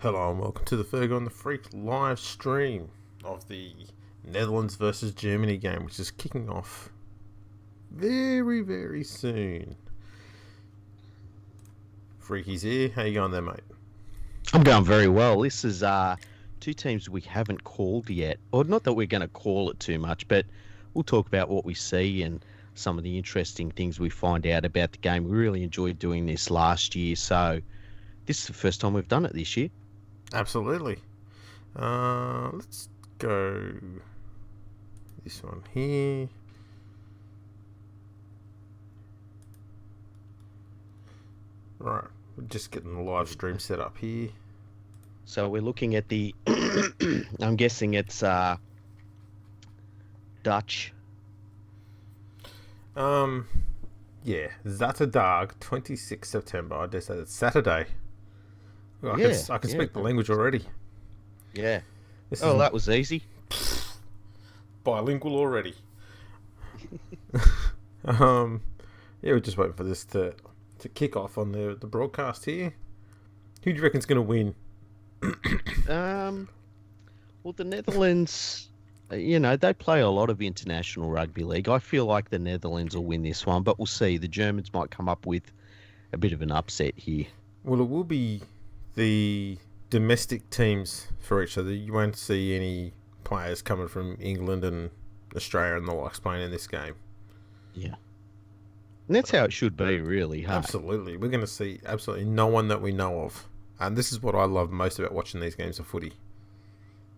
Hello and welcome to the Fergo and the Freak live stream of the Netherlands versus Germany game, which is kicking off very, very soon. Freaky's here. How you going there, mate? I'm going very well. This is two teams we haven't called yet. Or not that we're going to call it too much, but we'll talk about what we see and some of the interesting things we find out about the game. We really enjoyed doing this last year, so this is the first time we've done it this year. Absolutely. Let's go this one here. Right, we're just getting the live stream set up here. So we're looking at the, I'm guessing it's Dutch. Yeah, Zaterdag, 26th September. I dare say that's Saturday. I can speak the language already. Yeah. That was easy. Bilingual already. We're just waiting for this to kick off on the broadcast here. Who do you reckon's going to win? Well, the Netherlands, they play a lot of International Rugby League. I feel like the Netherlands will win this one, but we'll see. The Germans might come up with a bit of an upset here. Well, it will be the domestic teams for each other. You won't see any players coming from England and Australia and the likes playing in this game. Yeah. And that's how it should be, really. Huh? Absolutely. We're going to see absolutely no one that we know of. And this is what I love most about watching these games of footy.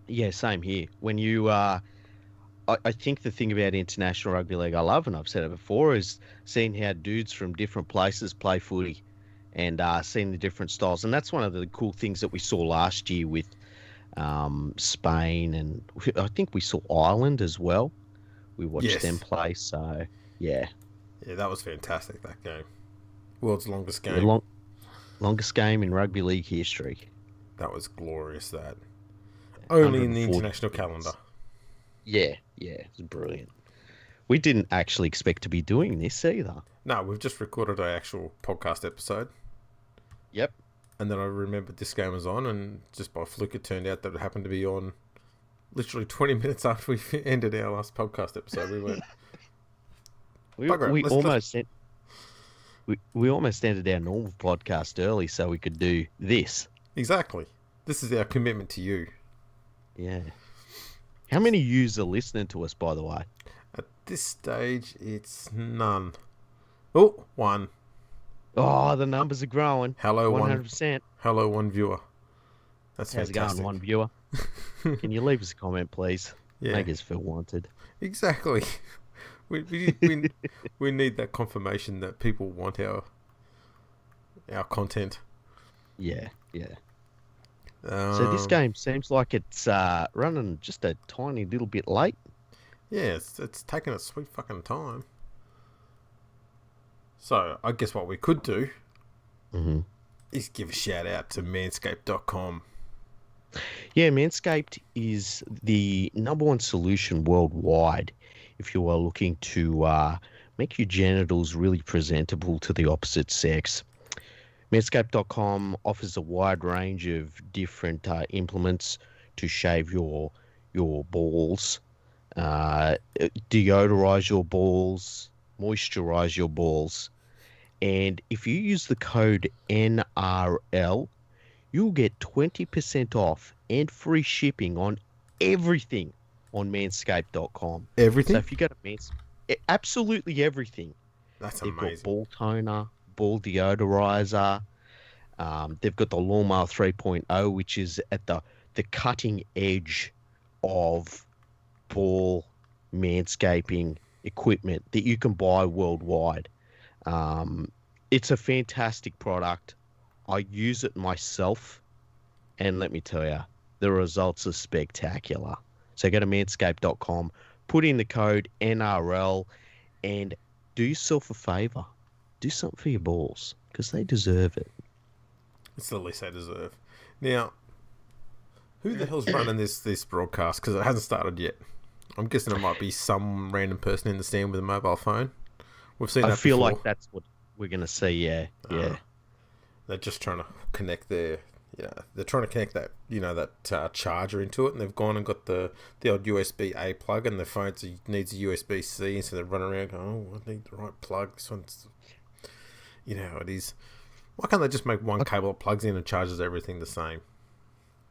Yeah, same here. When you, I think the thing about International Rugby League I love, and I've said it before, is seeing how dudes from different places play footy and seeing the different styles. And that's one of the cool things that we saw last year with Spain, and I think we saw Ireland as well. We watched them play, so yeah. Yeah, that was fantastic, that game. World's longest game. The longest game in rugby league history. That was glorious, that. Only in the international calendar. Yeah, it's brilliant. We didn't actually expect to be doing this either. No, we've just recorded an actual podcast episode. Yep. And then I remembered this game was on, and just by fluke it turned out that it happened to be on literally 20 minutes after we ended our last podcast episode. We went... We almost ended our normal podcast early so we could do this. Exactly. This is our commitment to you. Yeah. How many yous are listening to us, by the way? At this stage, it's none. Oh, one. Oh, the numbers are growing. Hello, 100%. Hello, one viewer. That's How's fantastic. It going, one viewer? Can you leave us a comment, please? Yeah. Make us feel wanted. Exactly. We need that confirmation that people want our content. Yeah. So this game seems like it's running just a tiny little bit late. Yeah, it's taking a sweet fucking time. So I guess what we could do is give a shout out to manscaped.com. Yeah, Manscaped is the #1 solution worldwide if you are looking to make your genitals really presentable to the opposite sex. Manscaped.com offers a wide range of different implements to shave your balls, deodorize your balls, moisturize your balls. And if you use the code NRL, you'll get 20% off and free shipping on everything on manscaped.com. Everything? So if you go to Manscaped, absolutely everything. That's They've amazing. got ball toner, ball deodorizer. They've got the Lawnmower 3.0, which is at the cutting edge of ball manscaping equipment that you can buy worldwide. It's a fantastic product. I use it myself, and let me tell you, the results are spectacular. So go to manscaped.com, put in the code NRL, and do yourself a favor. Do something for your balls, because they deserve it. It's the least they deserve. Now, who the hell's running this broadcast? Because it hasn't started yet. I'm guessing it might be some random person in the stand with a mobile phone. We've seen that before. Like that's what we're going to see, yeah. They're just trying to connect their Yeah, they're trying to connect that, that charger into it, and they've gone and got the old USB A plug, and the phone needs a USB C, and so they run around going, "Oh, I need the right plug. This one's, how it is." Why can't they just make one cable that plugs in and charges everything the same?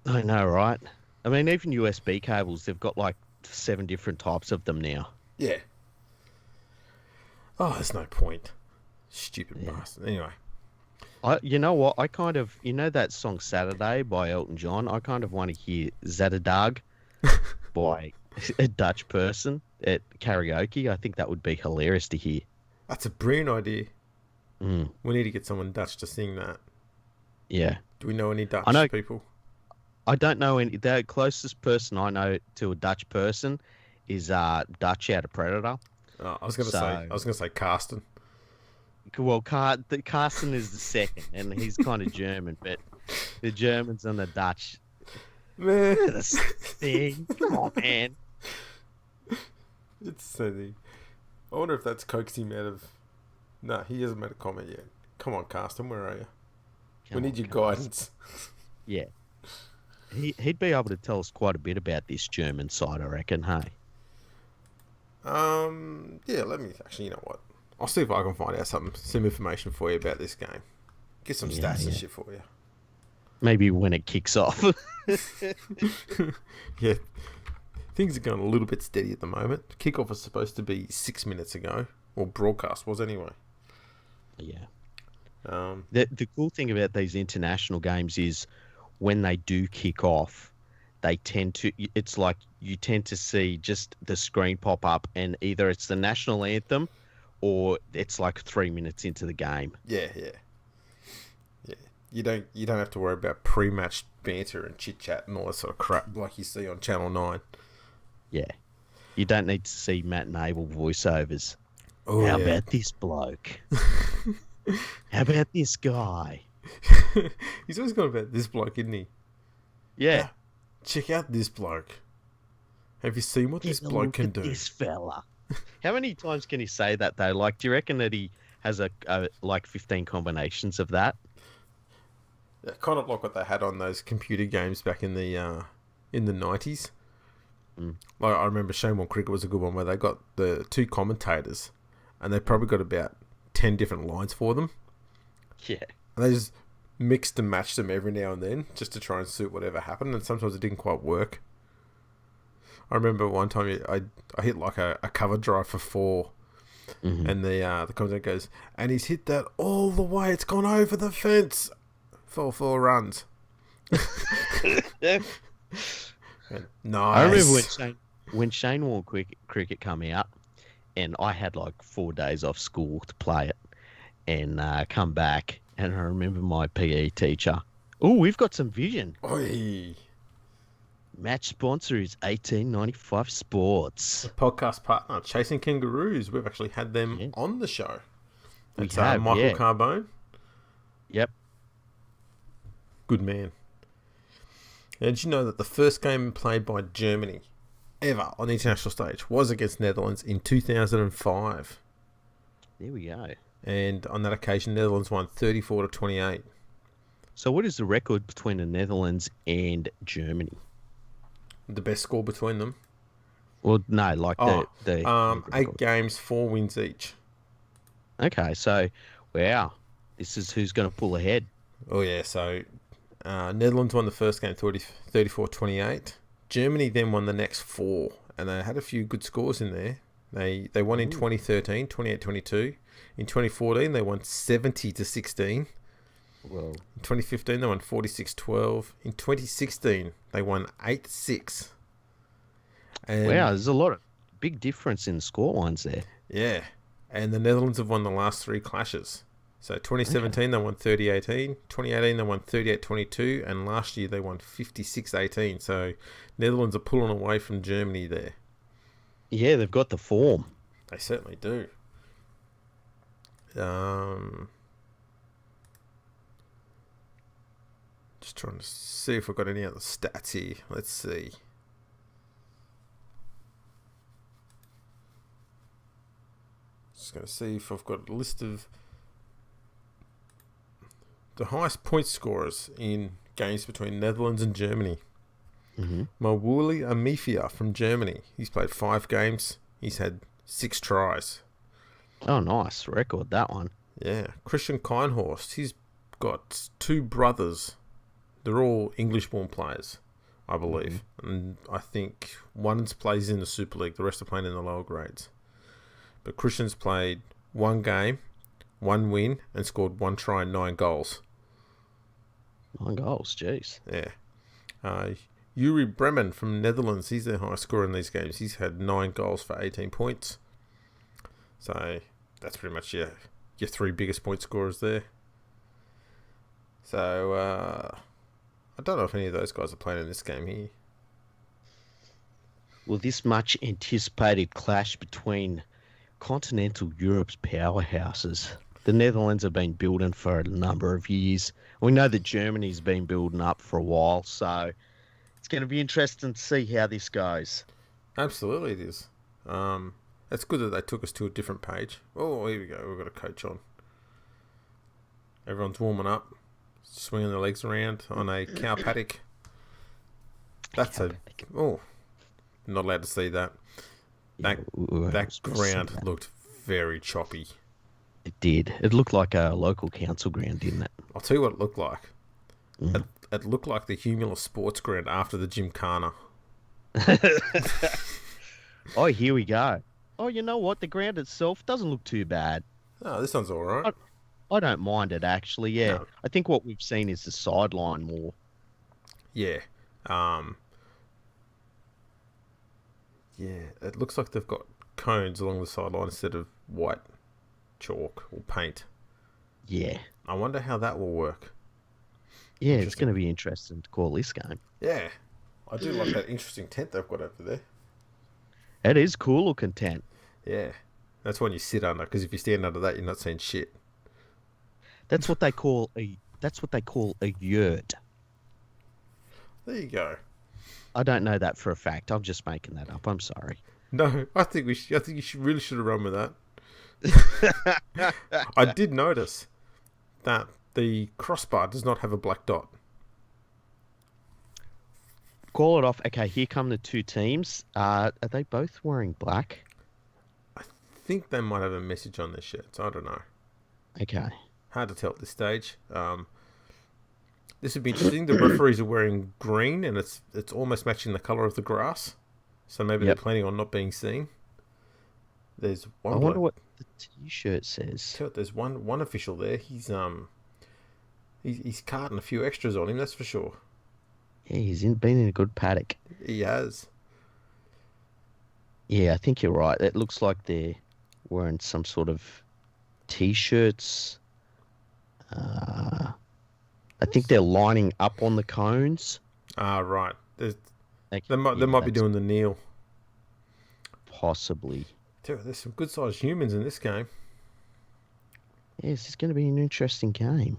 I know, right? I mean, even USB cables, they've got like 7 different types of them now. Yeah. Oh, there's no point. Stupid Yeah. bastard. Anyway. You know what? I kind of, that song Saturday by Elton John. I kind of want to hear Zaterdag by a Dutch person at karaoke. I think that would be hilarious to hear. That's a brilliant idea. Mm. We need to get someone Dutch to sing that. Yeah. Do we know any Dutch people? I don't know any. The closest person I know to a Dutch person is Dutch out of Predator. Oh, I was gonna say Carsten. Well, Carsten is the second, and he's kind of German, but the Germans and the Dutch, Man, they're the same thing. Come on, man. It's silly. I wonder if that's coaxed him out of. No, he hasn't made a comment yet. Come on, Carsten, where are you? We need your guidance. Yeah. He'd be able to tell us quite a bit about this German side, I reckon, hey? Yeah, let me... Actually, you know what? I'll see if I can find out some information for you about this game. Get some stats and shit for you. Maybe when it kicks off. Yeah. Things are going a little bit steady at the moment. Kickoff was supposed to be 6 minutes ago. Or broadcast was anyway. Yeah. The cool thing about these international games is when they do kick off, it's like you tend to see just the screen pop up, and either it's the national anthem or it's like 3 minutes into the game. Yeah. You don't have to worry about pre-match banter and chit chat and all that sort of crap like you see on Channel 9. Yeah. You don't need to see Matt and Abel voiceovers. Oh, How about this bloke? How about this guy? He's always got about this bloke, isn't he? Yeah. Check out this bloke. Have you seen what this bloke can do? This fella. How many times can he say that though? Like, do you reckon that he has like 15 combinations of that? Yeah, kind of like what they had on those computer games back in the 90s. Mm. Like, I remember Shame on Cricket was a good one where they got the 2 commentators, and they probably got about 10 different lines for them. Yeah. And they just mixed and matched them every now and then just to try and suit whatever happened, and sometimes it didn't quite work. I remember one time I hit like a cover drive for 4, and the commentator goes, and he's hit that all the way, it's gone over the fence for 4 runs. Nice. I remember when Shane Warne cricket come out, and I had like 4 days off school to play it, and come back, and I remember my PE teacher. Oh, we've got some vision. Oi. Match sponsor is 1895 Sports. The podcast partner, Chasing Kangaroos. We've actually had them on the show. That's Michael Carbone. Yep. Good man. Now, did you know that the first game played by Germany ever on the international stage was against Netherlands in 2005? There we go. And on that occasion, Netherlands won 34-28. So what is the record between the Netherlands and Germany? The best score between them? Well, no, like the 8 games, 4 wins each. Okay, so, wow. This is who's going to pull ahead. Oh, yeah. So, Netherlands won the first game 34-28. Germany then won the next 4, and they had a few good scores in there. They won in 2013, 28-22. In 2014, they won 70-16. Well, in 2015, they won 46-12. In 2016, they won 8-6. And wow, there's a lot of big difference in score lines there. Yeah, and the Netherlands have won the last 3 clashes. So 2017, they won 30-18. 2018, they won 38-22. And last year, they won 56-18. So Netherlands are pulling away from Germany there. Yeah, they've got the form. They certainly do. Just trying to see if I've got any other stats here. Let's see. Just going to see if I've got a list of the highest point scorers in games between Netherlands and Germany. Mm-hmm. Mawuli Amifia from Germany. He's played 5 games. He's had 6 tries. Oh, nice record, that one. Yeah. Christian Keinhorst. He's got 2 brothers. They're all English-born players, I believe. Mm-hmm. And I think one plays in the Super League. The rest are playing in the lower grades. But Christian's played 1 game, 1 win, and scored 1 try and 9 goals. 9 goals, jeez. Yeah. Yuri Bremen from Netherlands, he's their highest scorer in these games. He's had 9 goals for 18 points. So that's pretty much your 3 biggest point scorers there. So I don't know if any of those guys are playing in this game here. Well, this much anticipated clash between continental Europe's powerhouses. The Netherlands have been building for a number of years. We know that Germany's been building up for a while, so it's going to be interesting to see how this goes. Absolutely it is. It's good that they took us to a different page. Oh, here we go. We've got a coach on. Everyone's warming up, swinging their legs around on a cow paddock. Not allowed to see that. That ground looked very choppy. It did. It looked like a local council ground, didn't it? I'll tell you what it looked like. Mm. It looked like the Humula Sports Ground after the Gymkhana. Oh, here we go. Oh, you know what? The ground itself doesn't look too bad. Oh, this one's all right. I don't mind it, actually, yeah. No. I think what we've seen is the sideline more. Yeah. Yeah, it looks like they've got cones along the sideline instead of white chalk or paint. Yeah. I wonder how that will work. Yeah, it's going to be interesting to call this game. Yeah. I do like that interesting tent they've got over there. It is cool looking tent. Yeah. That's one you sit under, because if you stand under that, you're not seeing shit. That's what they call a yurt. There you go. I don't know that for a fact. I'm just making that up. I'm sorry. No, I think you really should have run with that. I did notice that the crossbar does not have a black dot. Call it off. Okay, here come the 2 teams. Are they both wearing black? I think they might have a message on their shirts. I don't know. Okay. Hard to tell at this stage. This would be interesting. The referees are wearing green, and it's almost matching the colour of the grass. So maybe they're planning on not being seen. There's one. I wonder what the T-shirt says. There's one official there. He's carting a few extras on him. That's for sure. Yeah, he's been in a good paddock. He has. Yeah, I think you're right. It looks like they're wearing some sort of T-shirts. I think they're lining up on the cones. Ah, right. They might be doing the kneel. Possibly. There's some good-sized humans in this game. Yes, it's going to be an interesting game.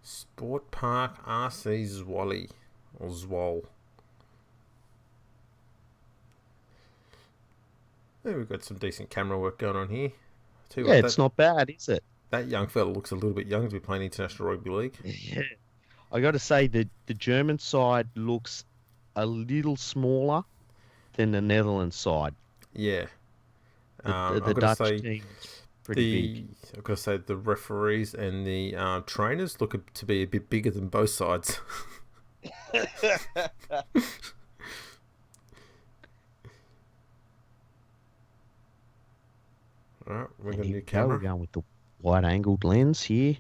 Sport Park RC Zwolly. Or Zwol. Yeah, we've got some decent camera work going on here. It's not bad, is it? That young fella looks a little bit young to be playing International Rugby League. Yeah. I got to say, the German side looks a little smaller than the Netherlands side. Yeah. The Dutch team's pretty big. I've got to say, the referees and the trainers look to be a bit bigger than both sides. All right, we're going to do camera. We're going with the wide-angled lens here.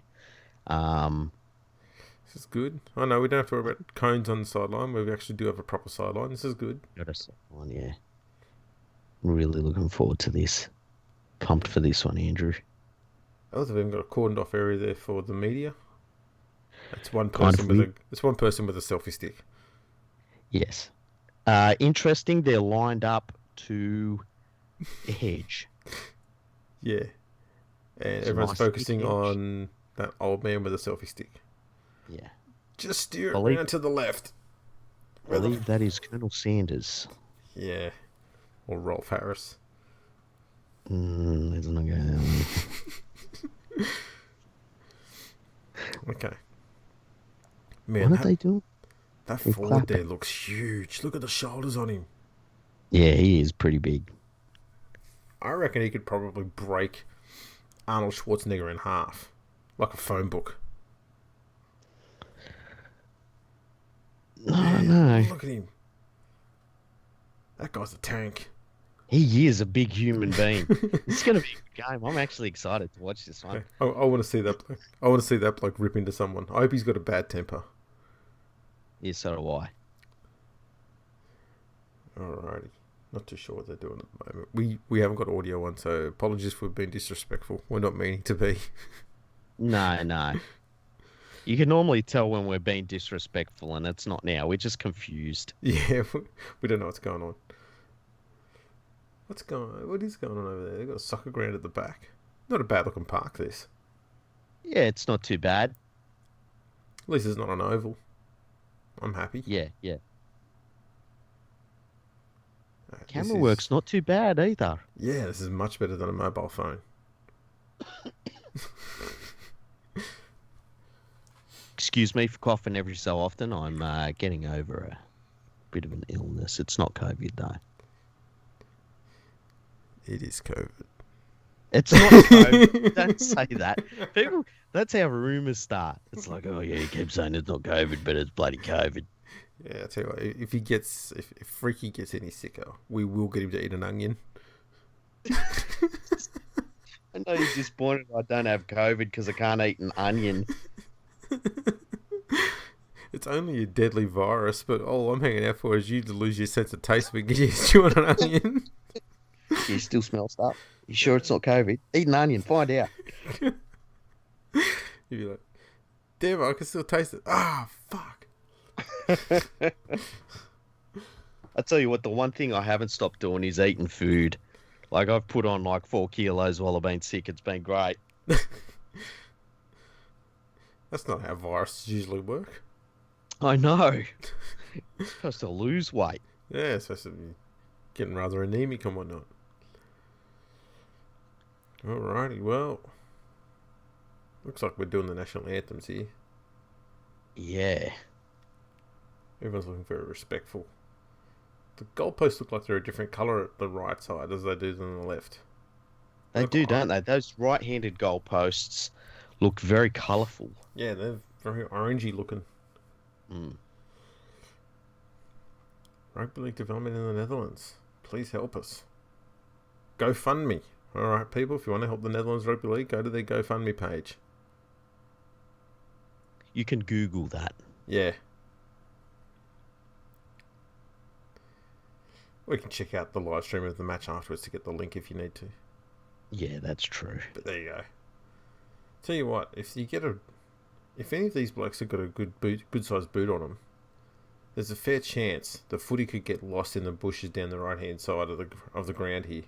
This is good. I know we don't have to worry about cones on the sideline. We actually do have a proper sideline. This is good. Got a sideline, yeah. Really looking forward to this. Pumped for this one, Andrew. Oh, they've even got a cordoned off area there for the media. It's one person with a selfie stick. Yes. Interesting. They're lined up to a hedge. Yeah. And everyone's focusing on that old man with a selfie stick. Yeah. Just steer it around to the left. I believe that is Colonel Sanders. Yeah. Or Rolf Harris. Let's not go that way. Okay. What Man, are they doing? that They're forward clapping. there looks huge. Look at the shoulders on him. Yeah, he is pretty big. I reckon he could probably break Arnold Schwarzenegger in half. Like a phone book. No, Yeah, no. look at him. That guy's a tank. He is a big human being. This is going to be a good game. I'm actually excited to watch this one. I want to see that bloke. I want to see that bloke rip into someone. I hope he's got a bad temper. Yeah, so do I. Alrighty. Not too sure what they're doing at the moment. We haven't got audio on, so apologies for being disrespectful. We're not meaning to be. No, no. You can normally tell when we're being disrespectful, and it's not now. We're just confused. Yeah, we don't know what's going on. What is going on over there? They've got a soccer ground at the back. Not a bad looking park, this. Yeah, it's not too bad. At least it's not an oval. I'm happy. Yeah, yeah. This Camera is- work's not too bad either. Yeah, this is much better than a mobile phone. Excuse me for coughing every so often. I'm getting over a bit of an illness. It's not COVID, though. It is COVID. It's not COVID. Don't say that. People, that's how rumors start. It's like, oh, yeah, you keep saying it's not COVID, but it's bloody COVID. Yeah, I tell you what, if Freaky gets any sicker, we will get him to eat an onion. I know you're disappointed I don't have COVID because I can't eat an onion. It's only a deadly virus, but all I'm hanging out for is you to lose your sense of taste when you chew on an onion. You still smell stuff. You sure it's not COVID? Eat an onion, find out. You'd be like, damn, I can still taste it. Ah, fuck. I tell you what, the one thing I haven't stopped doing is eating food. Like, I've put on like 4 kilos while I've been sick. It's been great. That's not how viruses usually work. I know. You're supposed to lose weight. Yeah, it's supposed to be getting rather anemic and whatnot. Alrighty, well, looks like we're doing the national anthems here. Yeah. Everyone's looking very respectful. The goalposts look like they're a different colour at the right side as they do than the left. They Look do, orange. don't they? Those right-handed goalposts look very colourful. Yeah, they're very orangey looking. Mm. Rugby League development in the Netherlands. Please help us. GoFundMe. Alright, people, if you want to help the Netherlands Rugby League, go to their GoFundMe page. You can Google that. Yeah. We can check out the live stream of the match afterwards to get the link if you need to. Yeah, that's true. But there you go. Tell you what, if any of these blokes have got a good sized boot on them, there's a fair chance the footy could get lost in the bushes down the right hand side of the ground here.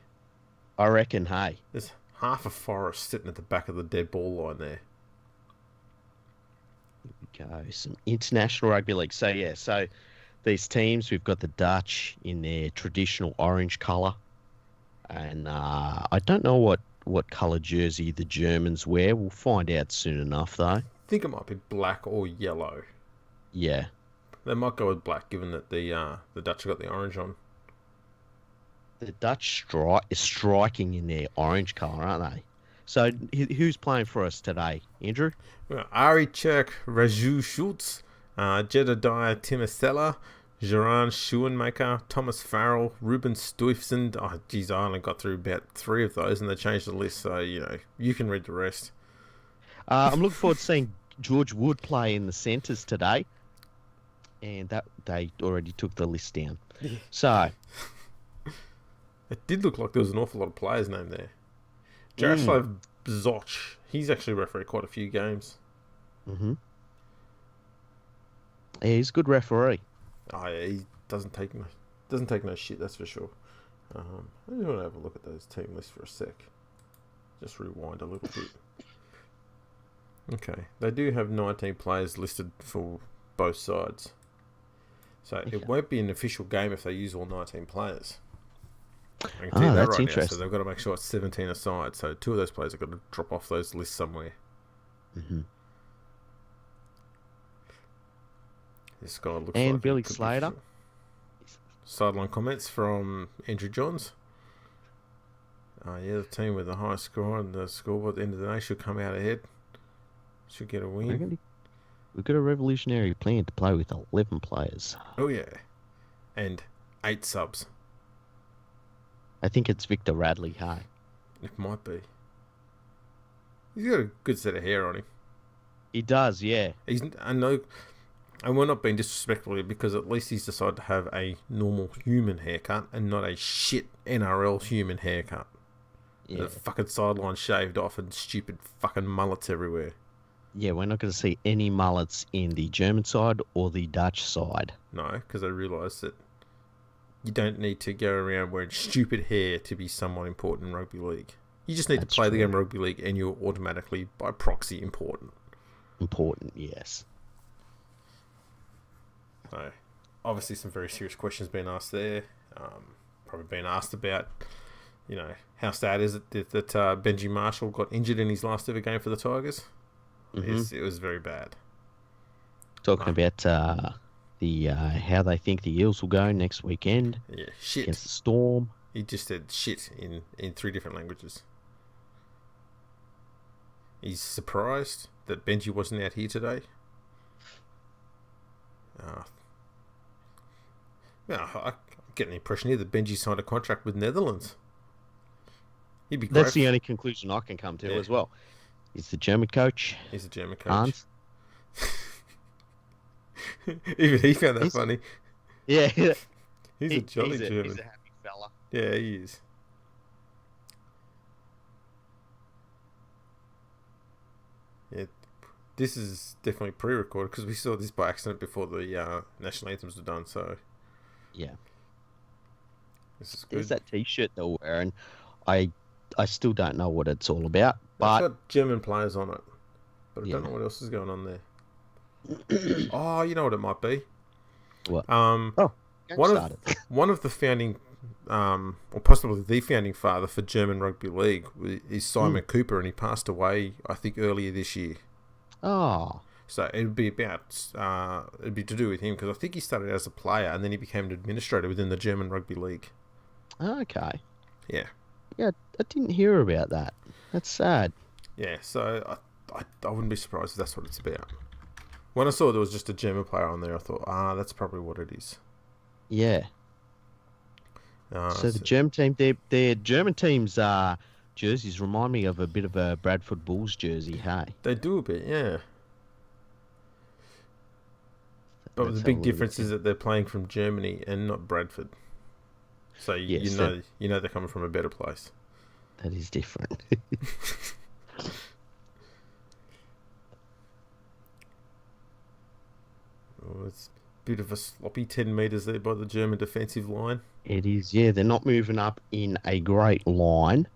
I reckon, hey. There's half a forest sitting at the back of the dead ball line there. Here we go. Some International Rugby League. So, yeah, these teams, we've got the Dutch in their traditional orange colour. And I don't know what colour jersey the Germans wear. We'll find out soon enough, though. I think it might be black or yellow. Yeah. They might go with black, given that the Dutch have got the orange on. The Dutch is striking in their orange colour, aren't they? So who's playing for us today, Andrew? Well, Ari Cherk, Raju Schultz, Jedediah Timosella, Geran Schoenmaker, Thomas Farrell, Ruben Stuyvesant. Oh, geez, I only got through about 3 of those, and they changed the list, so, you can read the rest. I'm looking forward to seeing George Wood play in the centres today. And that they already took the list down. Yeah. So... It did look like there was an awful lot of players named there. Jaroslav Zoch, he's actually refereed quite a few games. Mm-hmm. Yeah, he's a good referee. Oh, yeah, he doesn't take no shit, that's for sure. I just want to have a look at those team lists for a sec. Just rewind a little bit. Okay, they do have 19 players listed for both sides. So it won't be an official game if they use all 19 players. I can tell you that that's right now. interesting. So they've got to make sure it's 17 aside. So 2 of those players have got to drop off those lists somewhere. Mm-hmm. This guy looks And like he Billy could Slater. be. Sideline comments from Andrew Johns. Yeah, the team with the highest score on the scoreboard at the end of the day should come out ahead. Should get a win. We've got a revolutionary plan to play with 11 players. Oh, yeah. And 8 subs. I think it's Victor Radley, hey? It might be. He's got a good set of hair on him. He does, yeah. I know, and we're not being disrespectful here because at least he's decided to have a normal human haircut and not a shit NRL human haircut. Yeah. The fucking sideline shaved off and stupid fucking mullets everywhere. Yeah, we're not going to see any mullets in the German side or the Dutch side. No, because I realise that you don't need to go around wearing stupid hair to be somewhat important in rugby league. You just need to play the game of rugby league and you're automatically, by proxy, important. Important, yes. So, obviously some very serious questions being asked there. Probably being asked about, how sad is it that Benji Marshall got injured in his last ever game for the Tigers? Mm-hmm. It was very bad. Talking about how they think the Eels will go next weekend. Yeah, shit. Against the Storm. He just said shit in 3 different languages. He's surprised that Benji wasn't out here today. I get the impression here that Benji signed a contract with Netherlands. He'd be great. That's the only conclusion I can come to as well. He's the German coach. He's a German coach. Hans. Even he found that funny. Yeah. He's a jolly German. He's a happy fella. Yeah, he is. Yeah, this is definitely pre-recorded because we saw this by accident before the national anthems were done. So, yeah, this is good. There's that T-shirt they're wearing. I still don't know what it's all about, but it's got German players on it, but I don't know what else is going on there. Oh, you know what it might be? What? One of the founding, or possibly the founding father for German rugby league is Simon Cooper, and he passed away, I think, earlier this year. Oh. So it'd be to do with him because I think he started as a player and then he became an administrator within the German rugby league. Okay. Yeah. Yeah, I didn't hear about that. That's sad. Yeah, so I wouldn't be surprised if that's what it's about. When I saw there was just a German player on there, I thought, that's probably what it is. Yeah. So the German team, their German team's jerseys remind me of a bit of a Bradford Bulls jersey, hey? They do a bit, yeah. But the big difference is that they're playing from Germany and not Bradford. So you know they're coming from a better place. That is different. It's a bit of a sloppy 10 metres there by the German defensive line. It is, yeah. They're not moving up in a great line.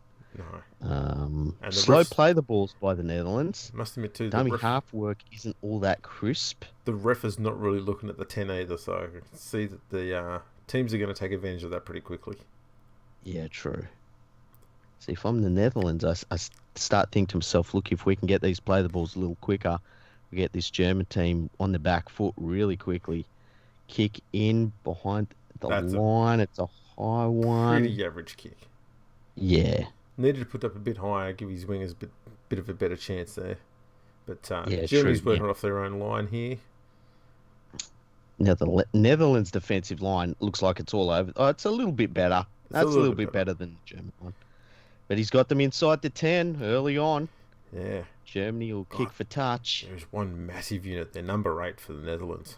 No. Slow play the balls by the Netherlands. Must admit too, dummy half work isn't all that crisp. The ref is not really looking at the 10 either, so I can see that the teams are going to take advantage of that pretty quickly. Yeah, true. See, if I'm the Netherlands, I start thinking to myself, look, if we can get these play the balls a little quicker, we get this German team on the back foot really quickly. Kick in behind the line. It's a high one. Pretty average kick. Yeah. Needed to put up a bit higher, give his wingers a bit of a better chance there. But Germany's working off their own line here. Now the Netherlands defensive line looks like it's all over. Oh, it's a little bit better. That's a little bit better than the German one. But he's got them inside the 10 early on. Yeah. Germany will kick for touch. There's one massive unit there, number 8 for the Netherlands.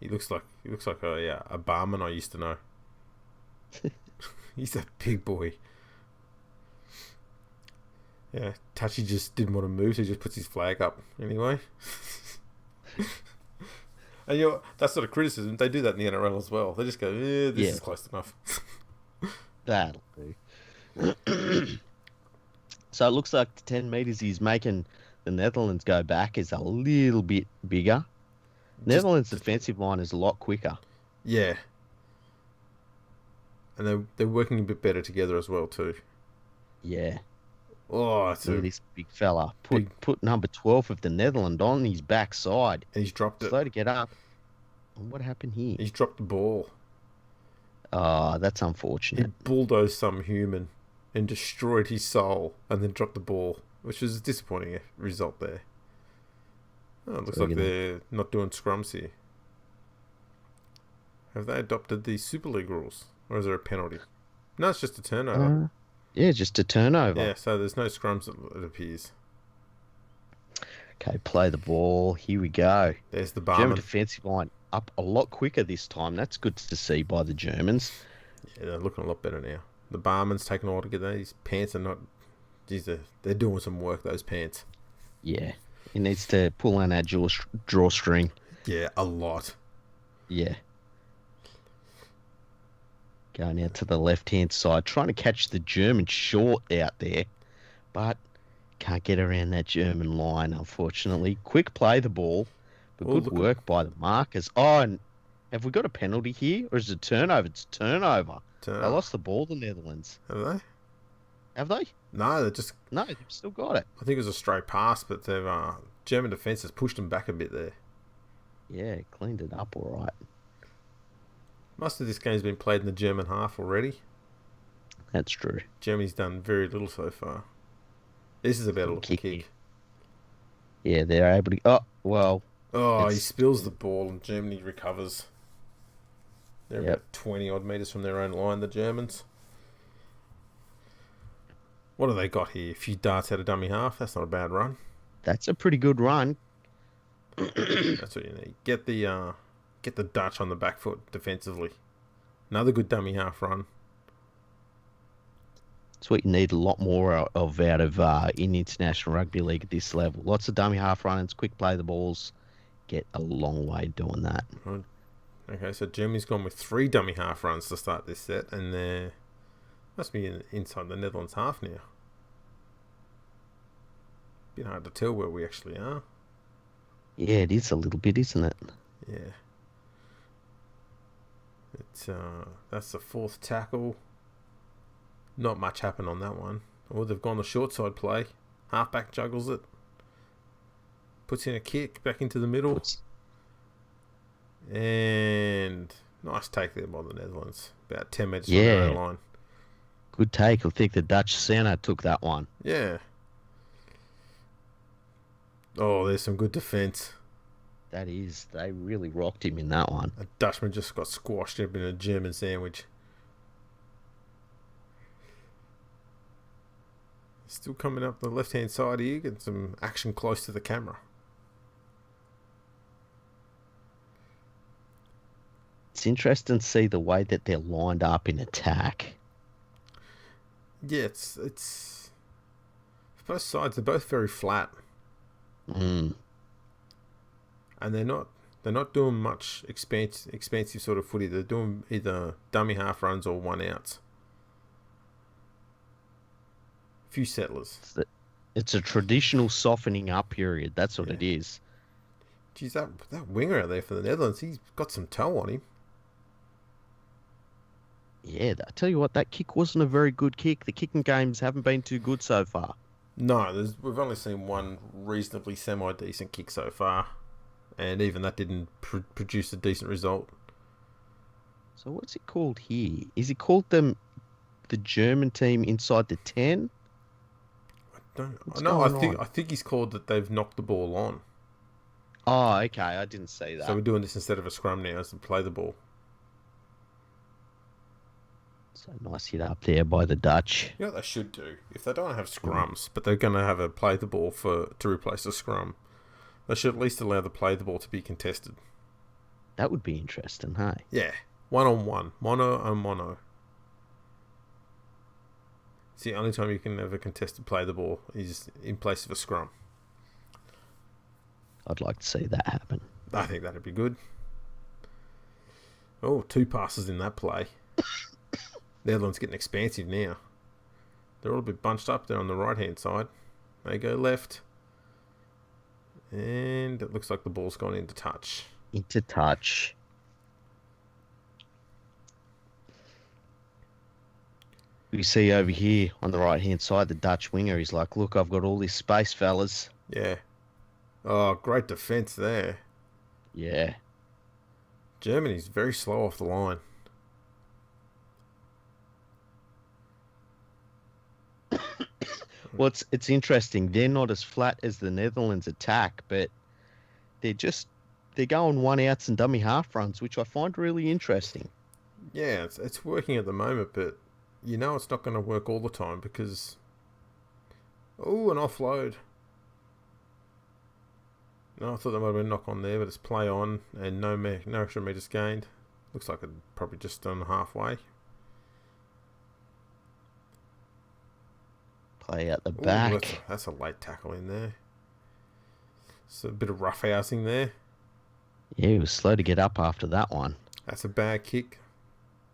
He looks like a barman I used to know. He's a big boy. Yeah, Touchy just didn't want to move, so he just puts his flag up anyway. And that's not a criticism. They do that in the NRL as well. They just go, this is close enough. That'll do. So it looks like the 10 metres he's making the Netherlands go back is a little bit bigger. Netherlands' defensive line is a lot quicker. Yeah. And they're working a bit better together as well, too. Yeah. Oh, look at this big fella. Put number 12 of the Netherlands on his backside. And he's dropped it. Slow to get up. What happened here? He's dropped the ball. Oh, that's He unfortunate. bulldozed some human and destroyed his soul and then dropped the ball, which was a disappointing result there. Oh, it looks So we're like gonna. they're not doing scrums here. Have they adopted the Super League rules? Or is there a penalty? No, it's just a turnover. Yeah, just a turnover. Yeah, so there's no scrums, it appears. Okay, play the ball. Here we go. There's the German barman. defensive line up a lot quicker this time. That's good to see by the Germans. Yeah, they're looking a lot better now. The barman's taking a while to get there. His pants are not... Geez, they're doing some work, those pants. Yeah, he needs to pull on that drawstring. Yeah, a lot. Yeah. Going out to the left-hand side, trying to catch the German short out there, but can't get around that German line, unfortunately. Quick play the ball, but Oh, good work by the markers. Oh, and have we got a penalty here, or is it turnover? It's turnover. They lost the ball, the Netherlands. Have they? Have they? No, they just... No, they've still got it. I think it was a straight pass, but they've German defence has pushed them back a bit there. Yeah, cleaned it up all right. Most of this game's been played in the German half already. That's true. Germany's done very little so far. This is a better looking Kicking. kick. Yeah, they're able to... Oh, well, Oh, he It's- spills the ball and Germany recovers. They're Yep. about 20 odd metres from their own line, the Germans. What have they got here? A few darts out of dummy half. That's not a bad run. that's a pretty good run. That's what you need. Get the Dutch on the back foot defensively. Another good dummy half run. It's what you need a lot more of out of in International Rugby League at this level. Lots of dummy half runs, quick play the balls. Get a long way doing that. Okay, so Germany's gone with 3 dummy half runs to start this set, and they're must be inside the Netherlands half now. Bit hard to tell where we actually are. Yeah, it is a little bit, isn't it? Yeah. It's that's the 4th tackle. Not much happened on that one. Oh, they've gone the short side play. Halfback juggles it. Puts in a kick back into the middle. And nice take there by the Netherlands. About 10 metres from their own line. Good take. I think the Dutch centre took that one. Yeah. Oh, there's some good defence. That is, they really rocked him in that one. A Dutchman just got squashed up in a German sandwich. Still coming up the left-hand side here. Getting some action close to the camera. It's interesting to see the way that they're lined up in attack. Yeah, it's both sides. They're both very flat, Mm. and they're not doing much expansive sort of footy. They're doing either dummy half runs or one outs. Few settlers. It's a traditional softening up period. That's what it is. Geez, that winger out there for the Netherlands, he's got some toe on him. Yeah, I tell you what, that kick wasn't a very good kick. The kicking games haven't been too good so far. No, we've only seen one reasonably semi-decent kick so far, and even that didn't produce a decent result. So what's it called here? Is it called the German team inside the 10? I going on? think he's called that they've knocked the ball on. Oh, okay. I didn't see that. So we're doing this instead of a scrum now, as to play the ball. So nice hit up there by the Dutch. You know what they should do? If they don't have scrums, but they're going to have a play the ball to replace a scrum, they should at least allow the play the ball to be contested. That would be interesting, hey? Yeah, 1-on-1, mono on mono. It's the only time you can have a contested play the ball is in place of a scrum. I'd like to see that happen. I think that'd be good. Oh, 2 passes in that play. Netherlands getting expansive now. They're all a bit bunched up there on the right-hand side. They go left. And it looks like the ball's gone into touch. Into touch. We see over here on the right-hand side, the Dutch winger. He's like, look, I've got all this space, fellas. Yeah. Oh, great defence there. Yeah. Germany's very slow off the line. Well, it's interesting. They're not as flat as the Netherlands attack, but they're going one outs and dummy half runs, which I find really interesting. Yeah, it's working at the moment, but you know it's not going to work all the time because an offload. No, I thought there might have been a knock on there, but it's play on and no extra meters gained. Looks like it probably just done halfway. Play out the back. That's a late tackle in there. It's a bit of roughhousing there. Yeah, he was slow to get up after that one. That's a bad kick.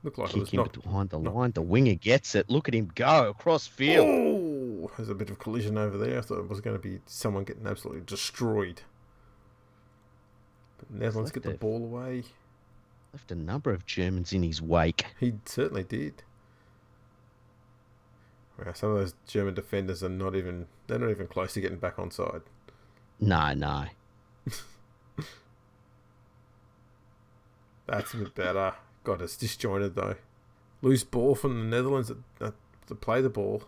Looked like Kick him behind the line. The winger gets it. Look at him go across field. Oh, there's a bit of collision over there. I thought it was going to be someone getting absolutely destroyed. But Netherlands get the ball away. Left a number of Germans in his wake. He certainly did. Wow, some of those German defenders are not even close to getting back on side. No. That's a bit better. God, it's disjointed though. Loose ball from the Netherlands to play the ball.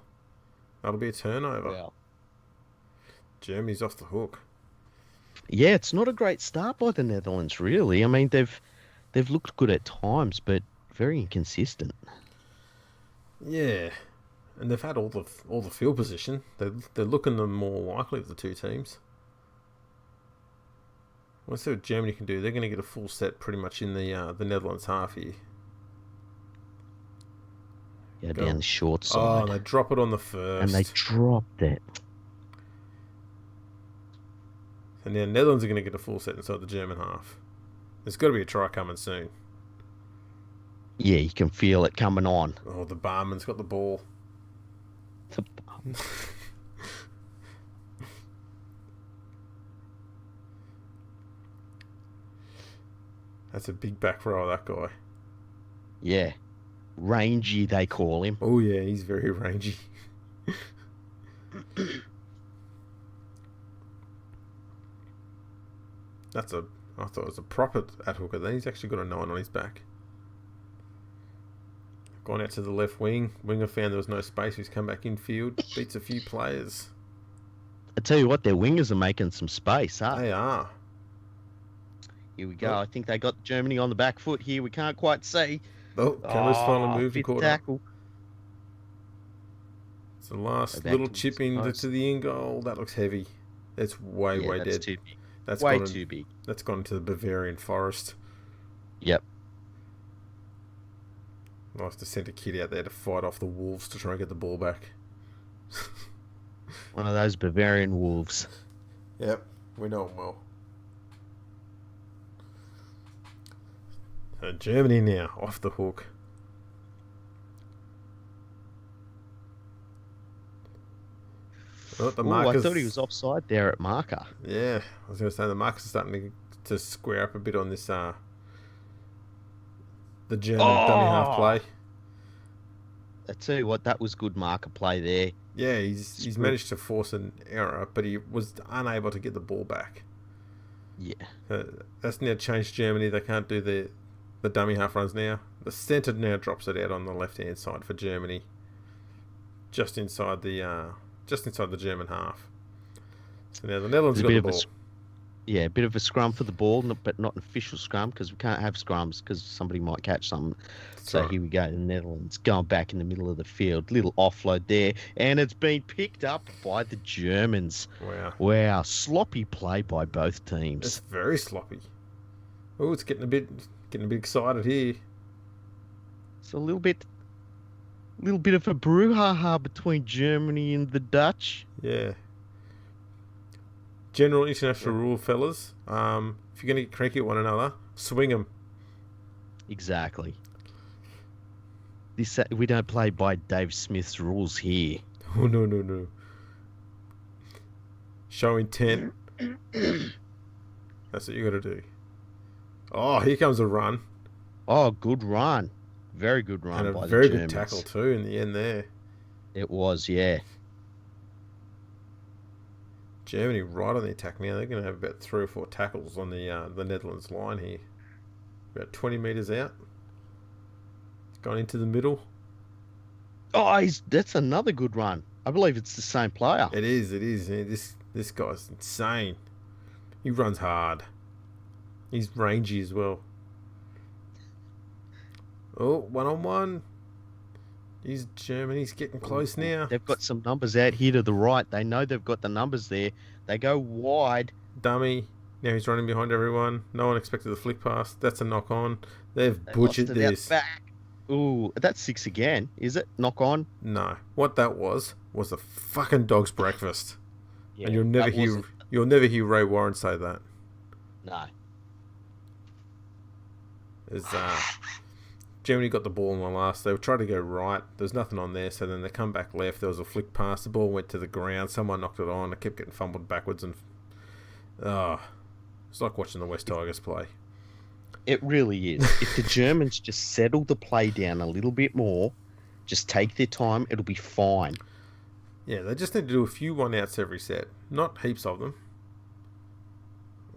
That'll be a turnover. Wow. Germany's off the hook. Yeah, it's not a great start by the Netherlands, really. I mean, they've looked good at times, but very inconsistent. Yeah, and they've had all the field position. They're looking the more likely of the two teams. Let's see what Germany can do. They're going to get a full set pretty much in the Netherlands half here. Yeah, down the short side. Oh, and they drop it on the first. And they dropped it. And now Netherlands are going to get a full set inside the German half. There's got to be a try coming soon. Yeah, you can feel it coming on. Oh, the barman's got the ball. The barman. That's a big back row, that guy. Yeah. Rangy, they call him. Oh, yeah, he's very rangy. I thought it was a proper at hooker. Then he's actually got a 9 on his back. Gone out to the left wing. Winger found there was no space. He's come back in field. Beats a few players. I tell you what, their wingers are making some space, huh? They are. Here we go. I think they got Germany on the back foot here. We can't quite see. Oh, camera's finally moved and caught tackle. It's the last little chip into the in goal. That looks heavy. It's way dead. Too big. That's way too big. That's gone into the Bavarian forest. Yep. Nice to send a kid out there to fight off the wolves to try and get the ball back. One of those Bavarian wolves. Yep, we know them well. So Germany now off the hook. Oh, I thought he was offside there at marker. Yeah, I was going to say the markers are starting to square up a bit on this the German dummy half play. I tell you what, that was good marker play there. Yeah, he's managed to force an error, but he was unable to get the ball back. Yeah. That's now changed Germany. They can't do the dummy half runs now. The centre now drops it out on the left-hand side for Germany. Just inside the German half. So now the Netherlands got the ball. A bit of a scrum for the ball, but not an official scrum because we can't have scrums because somebody might catch something. So right. Here we go, the Netherlands going back in the middle of the field. Little offload there, and it's been picked up by the Germans. Wow. Sloppy play by both teams. It's very sloppy. Oh, it's getting a bit excited here. It's a little bit of a brouhaha between Germany and the Dutch. Yeah. General international rule, fellas. If you're going to get cranky at one another, swing them. Exactly. We don't play by Dave Smith's rules here. Oh, no. Show intent. That's what you got to do. Oh, here comes a run. Oh, good run. Very good run by the Germans. And a very good tackle too in the end there. It was, yeah. Germany right on the attack now. They're going to have about 3 or 4 tackles on the Netherlands line here. about 20 metres out. He's gone into the middle. Oh, that's another good run. I believe it's the same player. It is. Yeah, this guy's insane. He runs hard. He's rangy as well. Oh, 1-on-1. He's Germany's getting close now. They've got some numbers out here to the right. They know they've got the numbers there. They go wide. Dummy. Now he's running behind everyone. No one expected the flick pass. That's a knock on. They've butchered this. Back. Ooh, that's 6 again. Is it? Knock on? No. What that was a fucking dog's breakfast. Yeah, and you'll never hear Ray Warren say that. No. Germany got the ball in the last. They were trying to go right. There was nothing on there, so then they come back left. There was a flick pass. The ball went to the ground. Someone knocked it on. It kept getting fumbled backwards, and it's like watching the West Tigers play. It really is. If the Germans just settle the play down a little bit more, just take their time, it'll be fine. Yeah, they just need to do a few one-outs every set. Not heaps of them.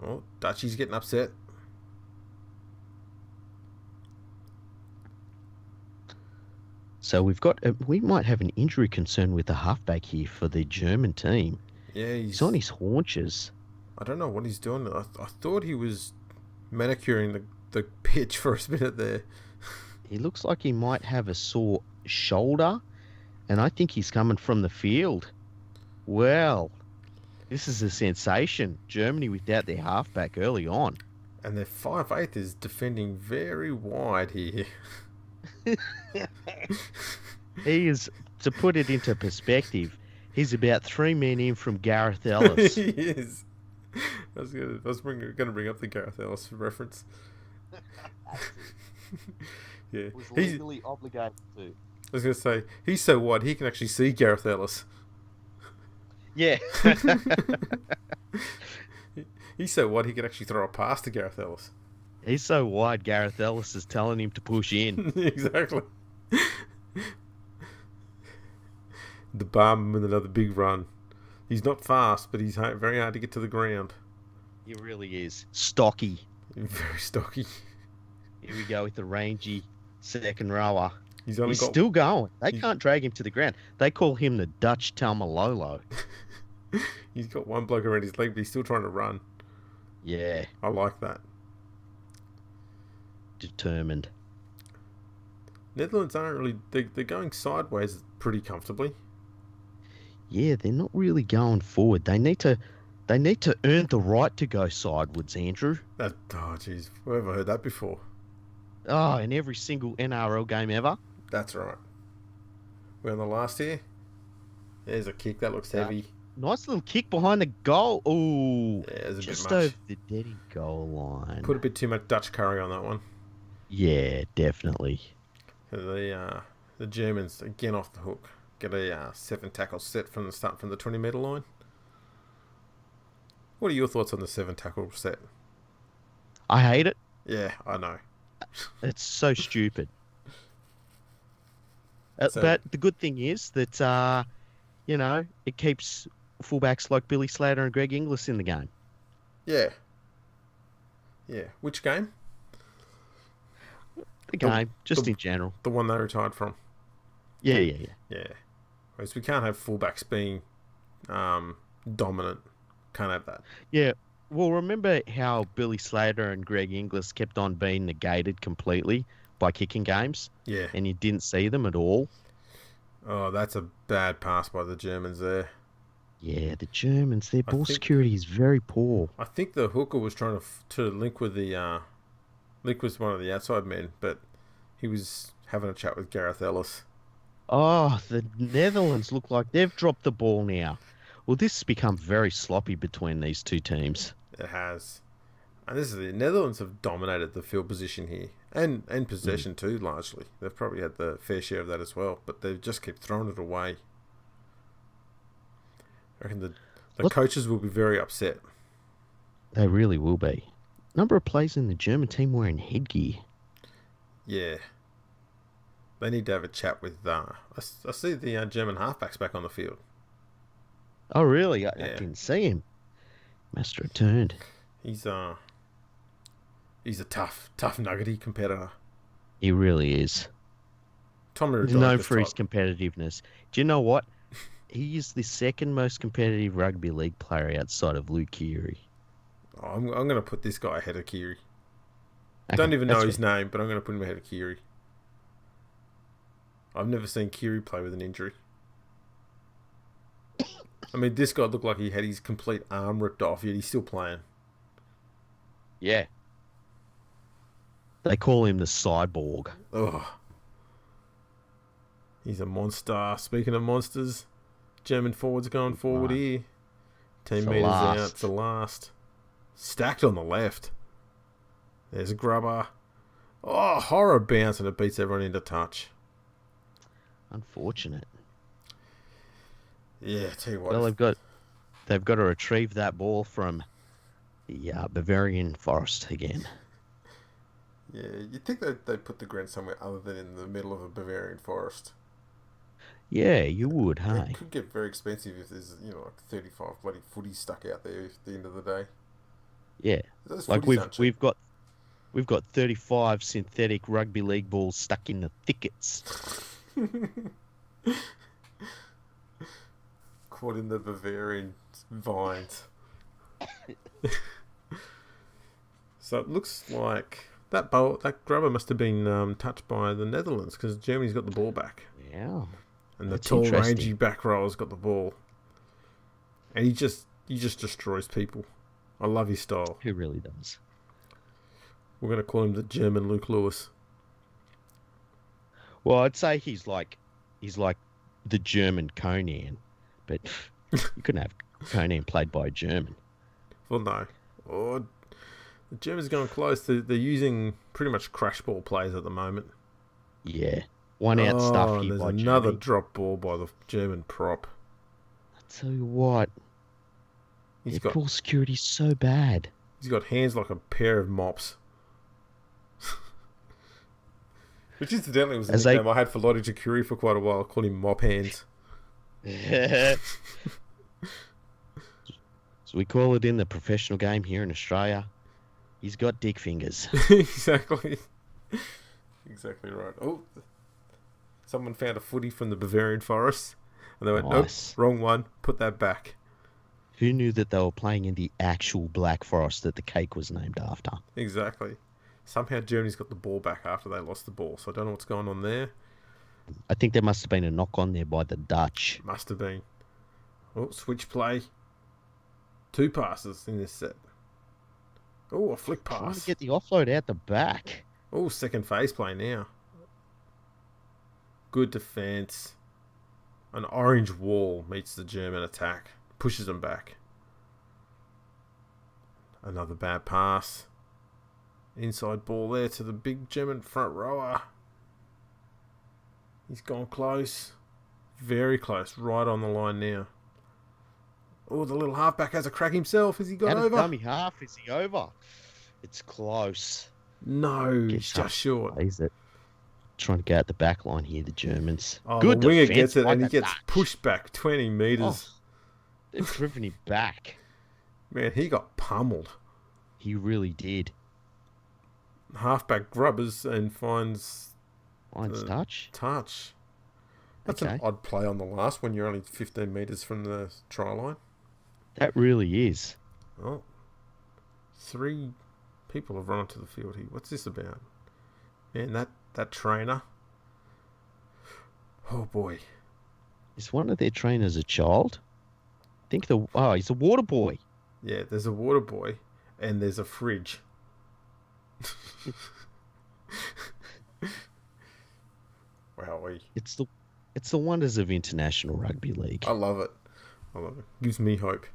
Oh, Dutchie's getting upset. So we might have an injury concern with the halfback here for the German team. Yeah, he's on his haunches. I don't know what he's doing. I thought he was manicuring the pitch for a minute there. He looks like he might have a sore shoulder, and I think he's coming from the field. Well, this is a sensation. Germany without their halfback early on. And their 5'8" is defending very wide here. He is, to put it into perspective, he's about 3 men in from Gareth Ellis. He is. I was going to bring up the Gareth Ellis reference. Yeah, was legally obligated to. I was going to say, he's so wide he can actually see Gareth Ellis. Yeah. He's so wide he can actually throw a pass to Gareth Ellis. He's so wide, Gareth Ellis is telling him to push in. Exactly. The Barman with another big run. He's not fast, but he's very hard to get to the ground. He really is. Stocky. Very stocky. Here we go with the rangy second rower. He's still going. They can't drag him to the ground. They call him the Dutch Talmalolo. He's got one bloke around his leg, but he's still trying to run. Yeah. I like that. Determined. Netherlands aren't really... They're going sideways pretty comfortably. Yeah, they're not really going forward. They need to earn the right to go sideways, Andrew. Oh, jeez. Where have I heard that before? Oh, in every single NRL game ever. That's right. We're on the last here. There's a kick. That looks heavy. Nice little kick behind the goal. Ooh. Yeah, there's a just bit much. over the dead goal line. Put a bit too much Dutch curry on that one. Yeah, definitely. The Germans, again off the hook, get a 7 tackle set from the start from the 20-metre line. What are your thoughts on the 7 tackle set? I hate it. Yeah, I know. It's so stupid. But the good thing is that, it keeps fullbacks like Billy Slater and Greg Inglis in the game. Yeah. Yeah. Which game? The game, in general. The one they retired from. Yeah. Whereas we can't have fullbacks being dominant. Can't have that. Yeah. Well, remember how Billy Slater and Greg Inglis kept on being negated completely by kicking games? Yeah. And you didn't see them at all? Oh, that's a bad pass by the Germans there. Yeah, the Germans, their ball security is very poor. I think the hooker was trying to link with one of the outside men, but he was having a chat with Gareth Ellis. Oh, the Netherlands look like they've dropped the ball now. Well, this has become very sloppy between these two teams. It has. And the Netherlands have dominated the field position here. And possession too, largely. They've probably had the fair share of that as well, but they've just kept throwing it away. I reckon the coaches will be very upset. They really will be. Number of players in the German team wearing headgear. Yeah. They need to have a chat with... I see the German halfbacks back on the field. Oh, really? I didn't see him. Must have returned. He's He's a tough nuggety competitor. He really is. Tommy He's known Radonica's for his type. competitiveness. Do you know what? He is the second most competitive rugby league player outside of Luke Keary. Oh, I'm going to put this guy ahead of Keary. Okay, Don't even know that's his fair. name, but I'm going to put him ahead of Keary. I've never seen Keary play with an injury. I mean, this guy looked like he had his complete arm ripped off, yet he's still playing. Yeah. They call him the cyborg. Ugh. He's a monster. Speaking of monsters, German forwards going forward Right. here. 10 It's the metres out. last. It's the last. Stacked on the left. There's a grubber. Oh, horror bounce, and it beats everyone into touch. Unfortunate. Yeah, tell you what. Well, they've got to retrieve that ball from the Bavarian forest again. Yeah, you'd think they'd put the ground somewhere other than in the middle of a Bavarian forest. Yeah, you would, hey? It could get very expensive if there's, like 35 bloody footies stuck out there at the end of the day. Yeah, Those like footies aren't cheap. we've got 35 synthetic rugby league balls stuck in the thickets. Caught in the Bavarian vines. So it looks like that grubber must have been touched by the Netherlands because Germany's got the ball back. Yeah. And the That's tall, interesting. rangy back rower's got the ball. And he just destroys people. I love his style. Who really does? We're going to call him the German Luke Lewis. Well, I'd say he's like the German Conan, but you couldn't have Conan played by a German. Well, no. Oh, the Germans are going close. They're using pretty much crash ball plays at the moment. Yeah. One out stuff here there's by another Germany. drop ball by the German prop. I tell you what, He's their ball security's so bad. He's got hands like a pair of mops. Which incidentally was a nickname I had for Lottie Curie for quite a while. I called him Mop Hands. So we call it in the professional game here in Australia. He's got dick fingers. Exactly. Exactly right. Oh, someone found a footy from the Bavarian forest. And they went, Nice. Nope, wrong one. Put that back. Who knew that they were playing in the actual Black Forest that the cake was named after? Exactly. Somehow Germany's got the ball back after they lost the ball. So I don't know what's going on there. I think there must have been a knock on there by the Dutch. Must have been. Oh, switch play. 2 passes in this set. Oh, a flick Trying to pass. get the offload out the back. Oh, second phase play now. Good defence. An orange wall meets the German attack. Pushes them back. Another bad pass. Inside ball there to the big German front rower. He's gone close. Very close. Right on the line now. Oh, the little halfback has a crack himself. Has he got Out of over? dummy half, is he over? It's close. No, Gets he's just short. Plays it. Trying to go out the back line here, the Germans. Oh, Good the winger defense gets it by and he the gets Dutch. pushed back 20 metres. Oh, they've driven him back. Man, he got pummeled. He really did. Halfback grubbers and finds Line's touch. touch. That's Okay. an odd play on the last when you're only 15 metres from the try line. That really is. Oh, 3 people have run onto the field here. What's this about? Man, that trainer. Oh boy. Is one of their trainers a child? I think he's a water boy. Yeah, there's a water boy and there's a fridge. Wowee. It's the wonders of International Rugby League. I love it. I love it. Gives me hope.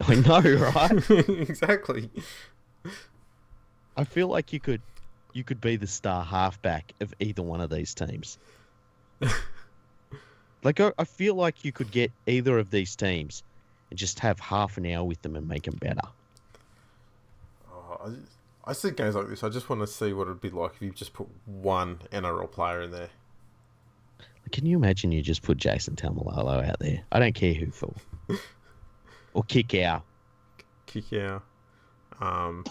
I know, right? Exactly. I feel like you could be the star halfback of either one of these teams. Like I feel like you could get either of these teams and just have half an hour with them and make them better. Oh, I see games like this. I just want to see what it'd be like if you just put one NRL player in there. Can you imagine you just put Jason Taumalolo out there? I don't care who for. Or kick out. Kick out. Um,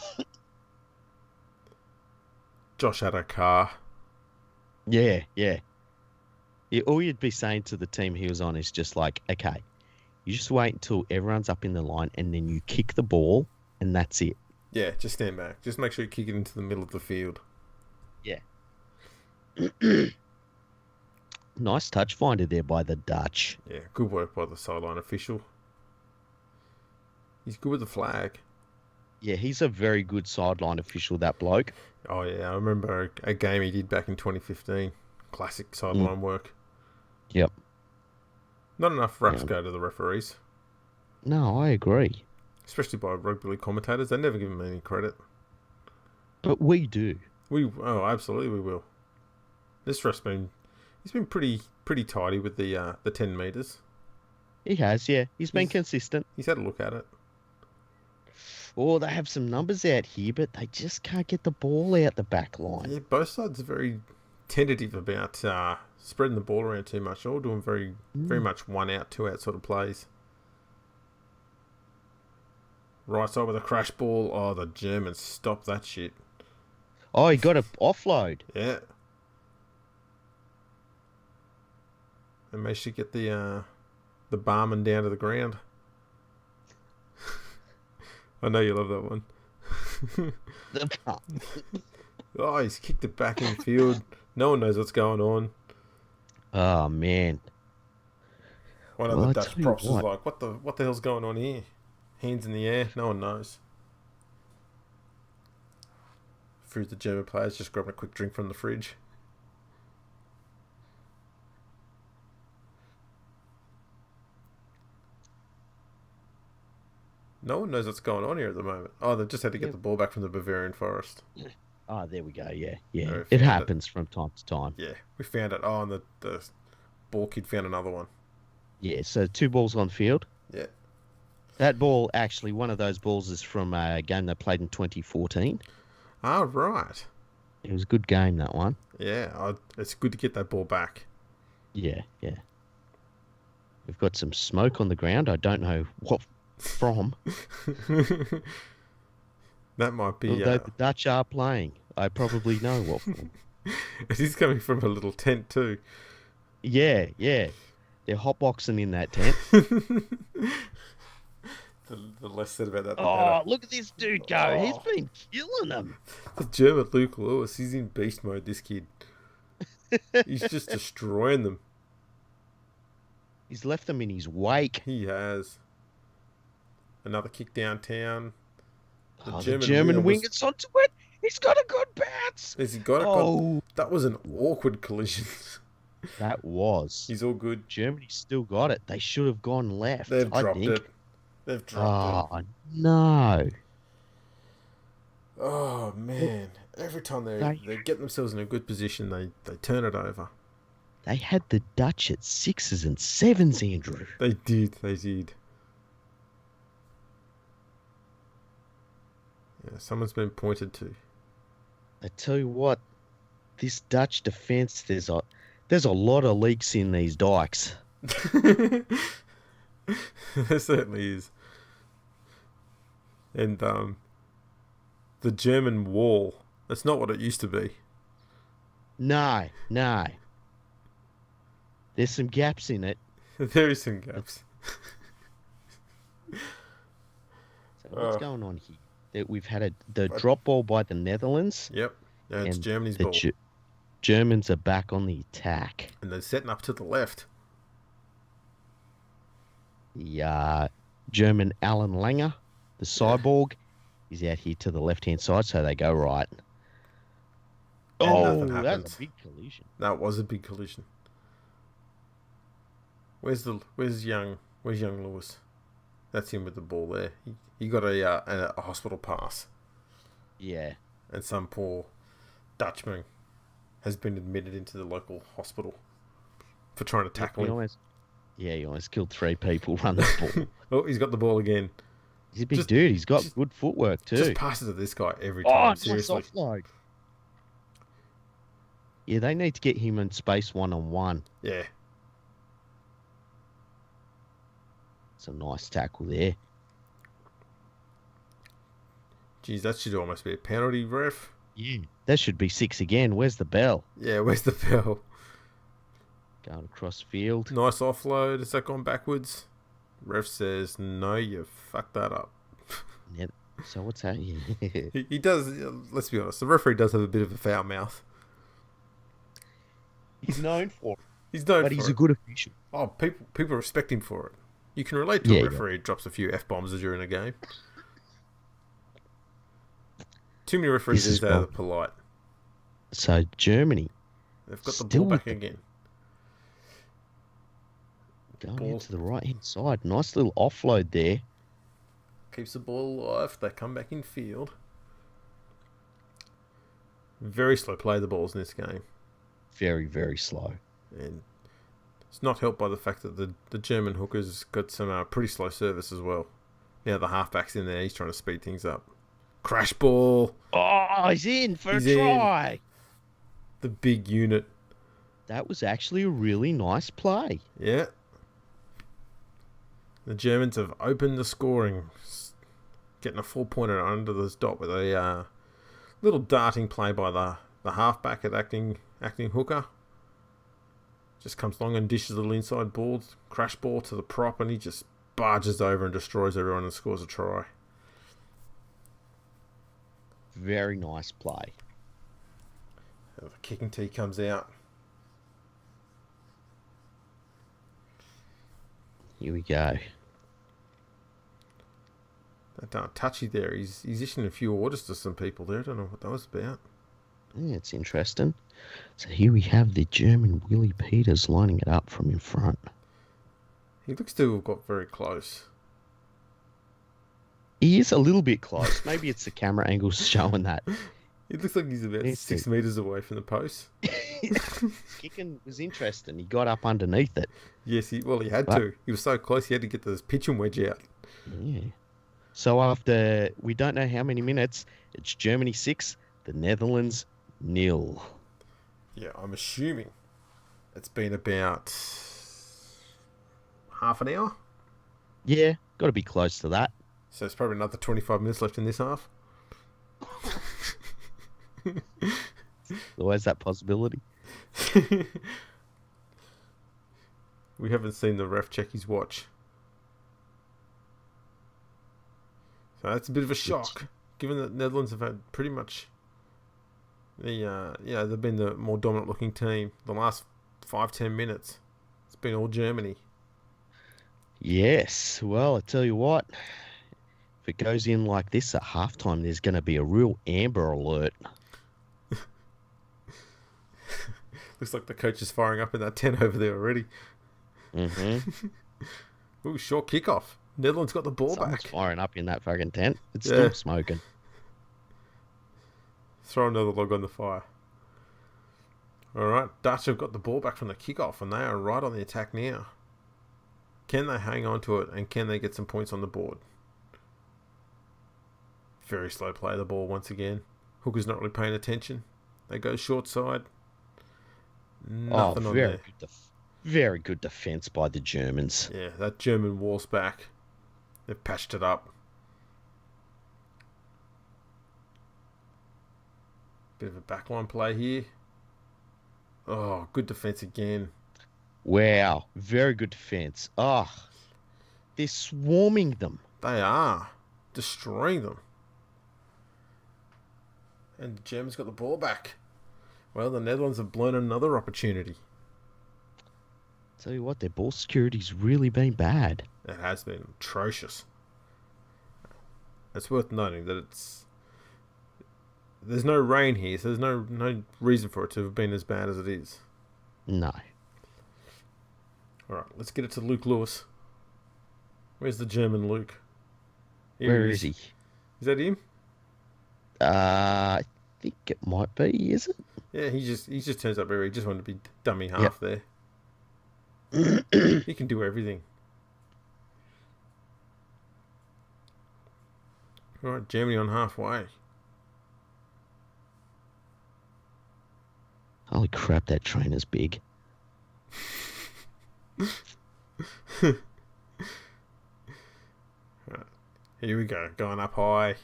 Josh Adokar. Yeah, yeah. All you'd be saying to the team he was on is just like, okay, you just wait until everyone's up in the line and then you kick the ball and that's it. Yeah, just stand back. Just make sure you kick it into the middle of the field. Yeah. Nice touch finder there by the Dutch. Yeah, good work by the sideline official. He's good with the flag. Yeah, he's a very good sideline official, that bloke. Oh, yeah, I remember a game he did back in 2015. Classic sideline work. Yep. Not enough raps go to the referees. No, I agree. Especially by rugby league commentators. They never give them any credit. But we do. Absolutely we will. This ref's he's been pretty tidy with the 10 metres. He has, yeah. He's been consistent. He's had a look at it. Oh, they have some numbers out here, but they just can't get the ball out the back line. Yeah, both sides are very tentative about spreading the ball around too much. All doing very much 1 out, 2 out sort of plays. Right side with a crash ball. Oh, the Germans stop that shit. Oh, he got an offload. Yeah. And managed to get the barman down to the ground. I know you love that one. The barman. Oh, he's kicked it back in the field. No one knows what's going on. Oh, man. One of the Dutch props was like, what the hell's going on here? Hands in the air. No one knows. Through the German players just grabbing a quick drink from the fridge. No one knows what's going on here at the moment. Oh, they've just had to get the ball back from the Bavarian Forest. Oh, there we go. Yeah, yeah. No, it happens from time to time. Yeah, we found it. Oh, and the ball kid found another one. Yeah, so 2 balls on field. Yeah. That ball, actually, one of those balls is from a game they played in 2014. Ah, right. It was a good game, that one. Yeah, it's good to get that ball back. Yeah, yeah. We've got some smoke on the ground. I don't know what from. That might be... Although the Dutch are playing, I probably know what from. It is coming from a little tent too. Yeah, yeah. They're hotboxing in that tent. The less said about that, the better. better. Look at this dude go. Oh. He's been killing them. The German Luke Lewis, he's in beast mode, this kid. He's just destroying them. He's left them in his wake. He has. Another kick downtown. The German wing gets onto it. He's got a good bounce. Has he got it? That was an awkward collision. That was. He's all good. Germany still got it. They should have gone left. They've dropped it. They've dropped it. Oh, no. Oh, man. Every time they get themselves in a good position, they turn it over. They had the Dutch at 6s and 7s, Andrew. They did. Yeah, someone's been pointed to. I tell you what, this Dutch defence, there's a lot of leaks in these dikes. There certainly is. And the German wall, that's not what it used to be. No. There's some gaps in it. There is some gaps. So what's going on here? We've had the drop ball by the Netherlands. Yep. Yeah, it's Germany's ball. Germans are back on the attack. And they're setting up to the left. The German Alan Langer, the cyborg, is out here to the left-hand side, so they go right. And nothing that's a big collision. That was a big collision. Where's young Lewis? That's him with the ball there. He got a hospital pass. Yeah. And some poor Dutchman has been admitted into the local hospital for trying to tackle him. He almost killed 3 people running the ball. Oh, he's got the ball again. He's a big dude. He's got good footwork too. Just pass it to this guy every time. Seriously. Offload. Yeah, they need to get him in space 1-on-1. Yeah. It's a nice tackle there. Geez, that should almost be a penalty, ref. Yeah. That should be 6 again. Where's the bell? Yeah, where's the bell? Going across field. Nice offload. Has that gone backwards? Ref says, no, you fucked that up. Yeah. So what's that? Yeah. He does, let's be honest, the referee does have a bit of a foul mouth. He's known for it. He's known But for he's it. a good official. Oh, people respect him for it. You can relate to Yeah, a referee who drops a few F-bombs during a game. Too many referees This is these days are wrong. polite. So Germany They've got the Still ball back with the- again. going Ball. into the right-hand side. Nice little offload there. Keeps the ball alive. They come back in field. Very slow play the balls in this game. Very, very slow. And it's not helped by the fact that the German hooker's got some pretty slow service as well. Now the halfback's in there. He's trying to speed things up. Crash ball. Oh, he's in for He's a try. The big unit. That was actually a really nice play. Yeah. The Germans have opened the scoring. Getting a 4-pointer under the dot with a little darting play by the halfback at acting hooker. Just comes along and dishes a little inside ball, crash ball to the prop, and he just barges over and destroys everyone and scores a try. Very nice play. The kicking tee comes out. Here we go. That touchy there. He's issuing a few orders to some people there. I don't know what that was about. Yeah, it's interesting. So here we have the German Willie Peters lining it up from in front. He looks to have got very close. He is a little bit close. Maybe it's the camera angle showing that. It looks like he's about Let's 6 see. meters away from the post. Kicking was interesting. He got up underneath it. Yes, he had But- to. He was so close, he had to get this pitching wedge out. Yeah. So after we don't know how many minutes, it's Germany 6, the Netherlands 0. Yeah, I'm assuming it's been about half an hour. Yeah, got to be close to that. So it's probably another 25 minutes left in this half. Always that possibility. We haven't seen the ref check his watch. So that's a bit of a shock, given that Netherlands have had pretty much they've been the more dominant looking team. The last 5-10 minutes, it's been all Germany. Yes. Well, I tell you what, if it goes in like this at halftime, there's going to be a real Amber Alert. Looks like the coach is firing up in that tent over there already. Mm-hmm. Ooh, short kickoff. Netherlands got the ball Someone's back. firing up in that fucking tent. It's Yeah. still smoking. Throw another log on the fire. Alright, Dutch have got the ball back from the kickoff and they are right on the attack now. Can they hang on to it and can they get some points on the board? Very slow play of the ball once again. Hooker's not really paying attention. They go short side. Nothing on there. Very good defense by the Germans. Yeah, that German wall's back. They've patched it up. Bit of a backline play here. Oh, good defense again. Wow, very good defense. Oh, they're swarming them. They are destroying them. And the Germans got the ball back. Well, the Netherlands have blown another opportunity. Tell you what, their ball security's really been bad. It has been atrocious. It's worth noting that there's no rain here, so there's no reason for it to have been as bad as it is. No. Alright, let's get it to Luke Lewis. Where's the German Luke? Here Where is he? Is that him? I think it might be, is it? Yeah, he just turns up here. He just wanted to be dummy half there. He can do everything. Alright, Germany on halfway. Holy crap, that trainer's big. Here we go, going up high.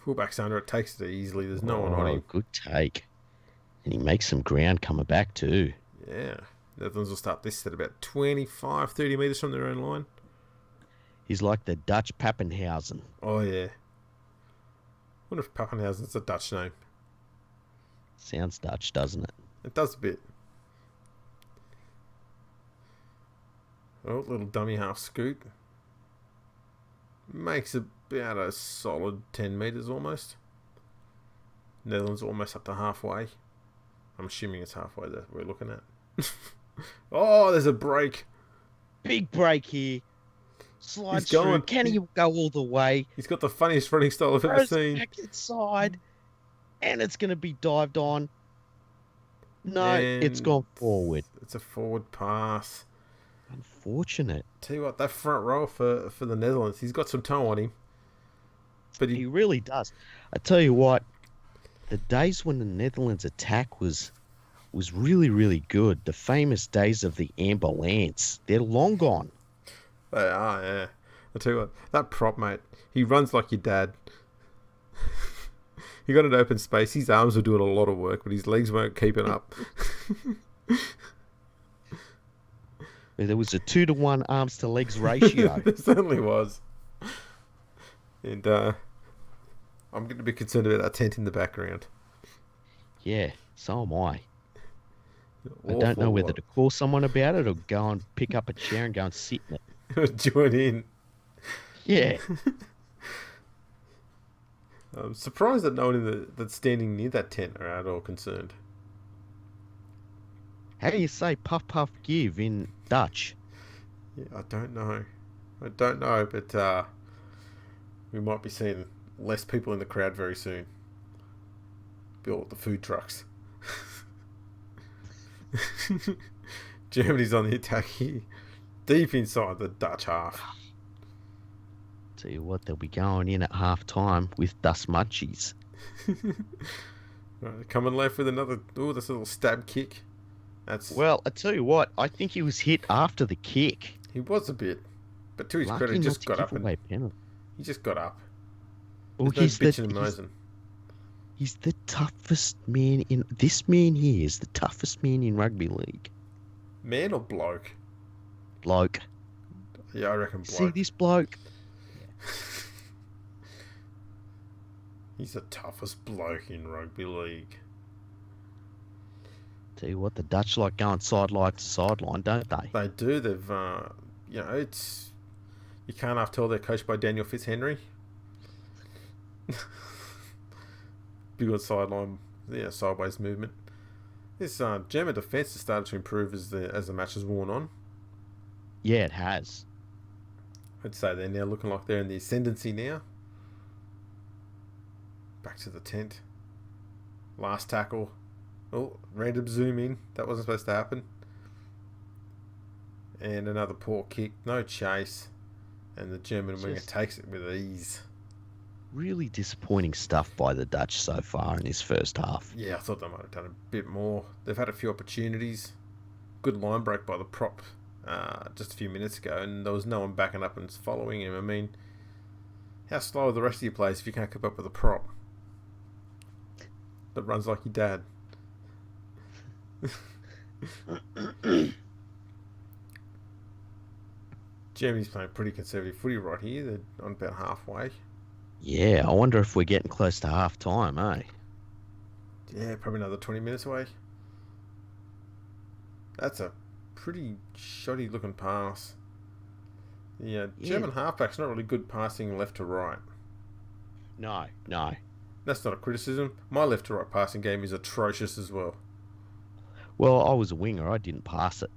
Fullback's under it, takes it easily. There's no one on him. Good take. And he makes some ground coming back too. Yeah. Netherlands will start this at about 25, 30 metres from their own line. He's like the Dutch Pappenhausen. Oh, yeah. I wonder if Pappenhausen's a Dutch name. Sounds Dutch, doesn't it? It does a bit. Oh, little dummy half scoot. Makes about a solid 10 metres almost. Netherlands almost up to halfway. I'm assuming it's halfway that we're looking at. Oh, there's a break. Big break here. Slides He's going. through. Can he go all the way? He's got the funniest running style I've ever seen. Back inside. And it's going to be dived on. No, And it's gone forward. It's a forward pass. Unfortunate. Tell you what, that front row for the Netherlands, he's got some toe on him. But He really does. I tell you what, the days when the Netherlands attack was really, really good. The famous days of the ambulance. They're long gone. They are, yeah. I tell you what, that prop, mate, he runs like your dad. He got an open space. His arms were doing a lot of work, but his legs weren't keeping up. There was a 2-to-1 arms to legs ratio. There certainly was. And I'm going to be concerned about that tent in the background. Yeah, so am I. I don't know whether to call someone about it or go and pick up a chair and go and sit in it. Join in. Yeah. I'm surprised that no one that's standing near that tent are at all concerned. How do you say puff puff give in Dutch? Yeah, I don't know, but we might be seeing less people in the crowd very soon. Built the food trucks. Germany's on the attack here, deep inside the Dutch half. Tell you what, they'll be going in at half time with dust munchies. Right, coming left with another. Oh, this little stab kick. Well, I tell you what, I think he was hit after the kick. He was a bit, but to his Lucky credit, he not just to got give up and away penalty. he just got up. Well, There's no bitching and moaning. He's the toughest man in. This man here is the toughest man in rugby league. Man or bloke? Bloke. Yeah, I reckon bloke. See this bloke? He's the toughest bloke in rugby league. Tell you what, the Dutch like going sideline to sideline, don't they? They do. They've, it's you can't half tell they're coached by Daniel Fitzhenry. Big on sideline, sideways movement. This German defence has started to improve as the match has worn on. Yeah, it has. I'd say they're now looking like they're in the ascendancy now. Back to the tent. Last tackle. Oh, random zoom in. That wasn't supposed to happen. And another poor kick. No chase. And the German winger takes it with ease. Really disappointing stuff by the Dutch so far in this first half. Yeah, I thought they might have done a bit more. They've had a few opportunities. Good line break by the prop just a few minutes ago, and there was no one backing up and following him. I mean, how slow are the rest of your players if you can't keep up with a prop that runs like your dad? Germany's playing pretty conservative footy right here. They're on about halfway. Yeah, I wonder if we're getting close to half time, eh? Yeah, probably another 20 minutes away. That's a pretty shoddy looking pass. Yeah, German halfback's not really good passing left to right. No. That's not a criticism. My left to right passing game is atrocious as well. Well, I was a winger. I didn't pass it.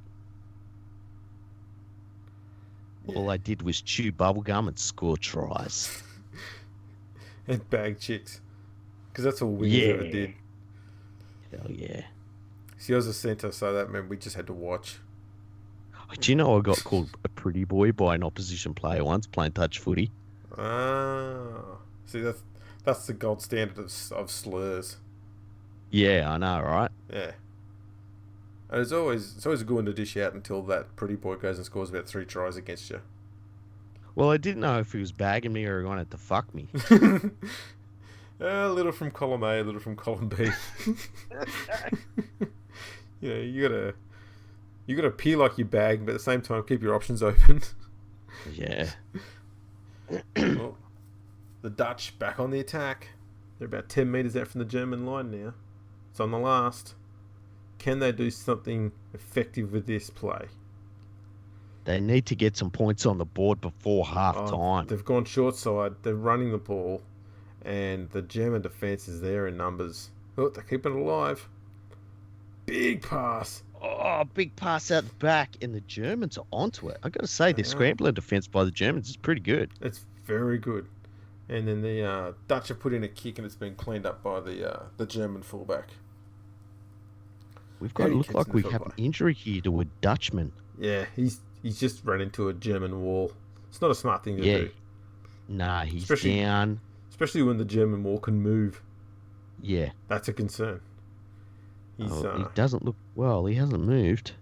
Yeah. All I did was chew bubblegum and score tries. And bag chicks. Because that's all wingers ever did. Hell yeah. See, I was a centre, so that meant we just had to watch. Do you know I got called a pretty boy by an opposition player once playing touch footy? Ah. See, that's the gold standard of slurs. Yeah, I know, right? Yeah. And it's always a good one to dish out until that pretty boy goes and scores about 3 tries against you. Well, I didn't know if he was bagging me or he wanted to fuck me. A little from column A, a little from column B. You gotta peel like your bag, but at the same time keep your options open. Yeah. Well, the Dutch back on the attack. They're about 10 metres out from the German line now. It's on the last. Can they do something effective with this play? They need to get some points on the board before half time. They've gone short side. They're running the ball. And the German defence is there in numbers. Oh, they're keeping it alive. Big pass. Oh, big pass out the back, and the Germans are onto it. I got to say, the scrambler defence by the Germans is pretty good. It's very good. And then the Dutch have put in a kick, and it's been cleaned up by the German fullback. We've got to look like we have an injury here to a Dutchman. Yeah, he's just run into a German wall. It's not a smart thing to do. Nah, he's down. Especially when the German wall can move. Yeah. That's a concern. He doesn't look well. He hasn't moved.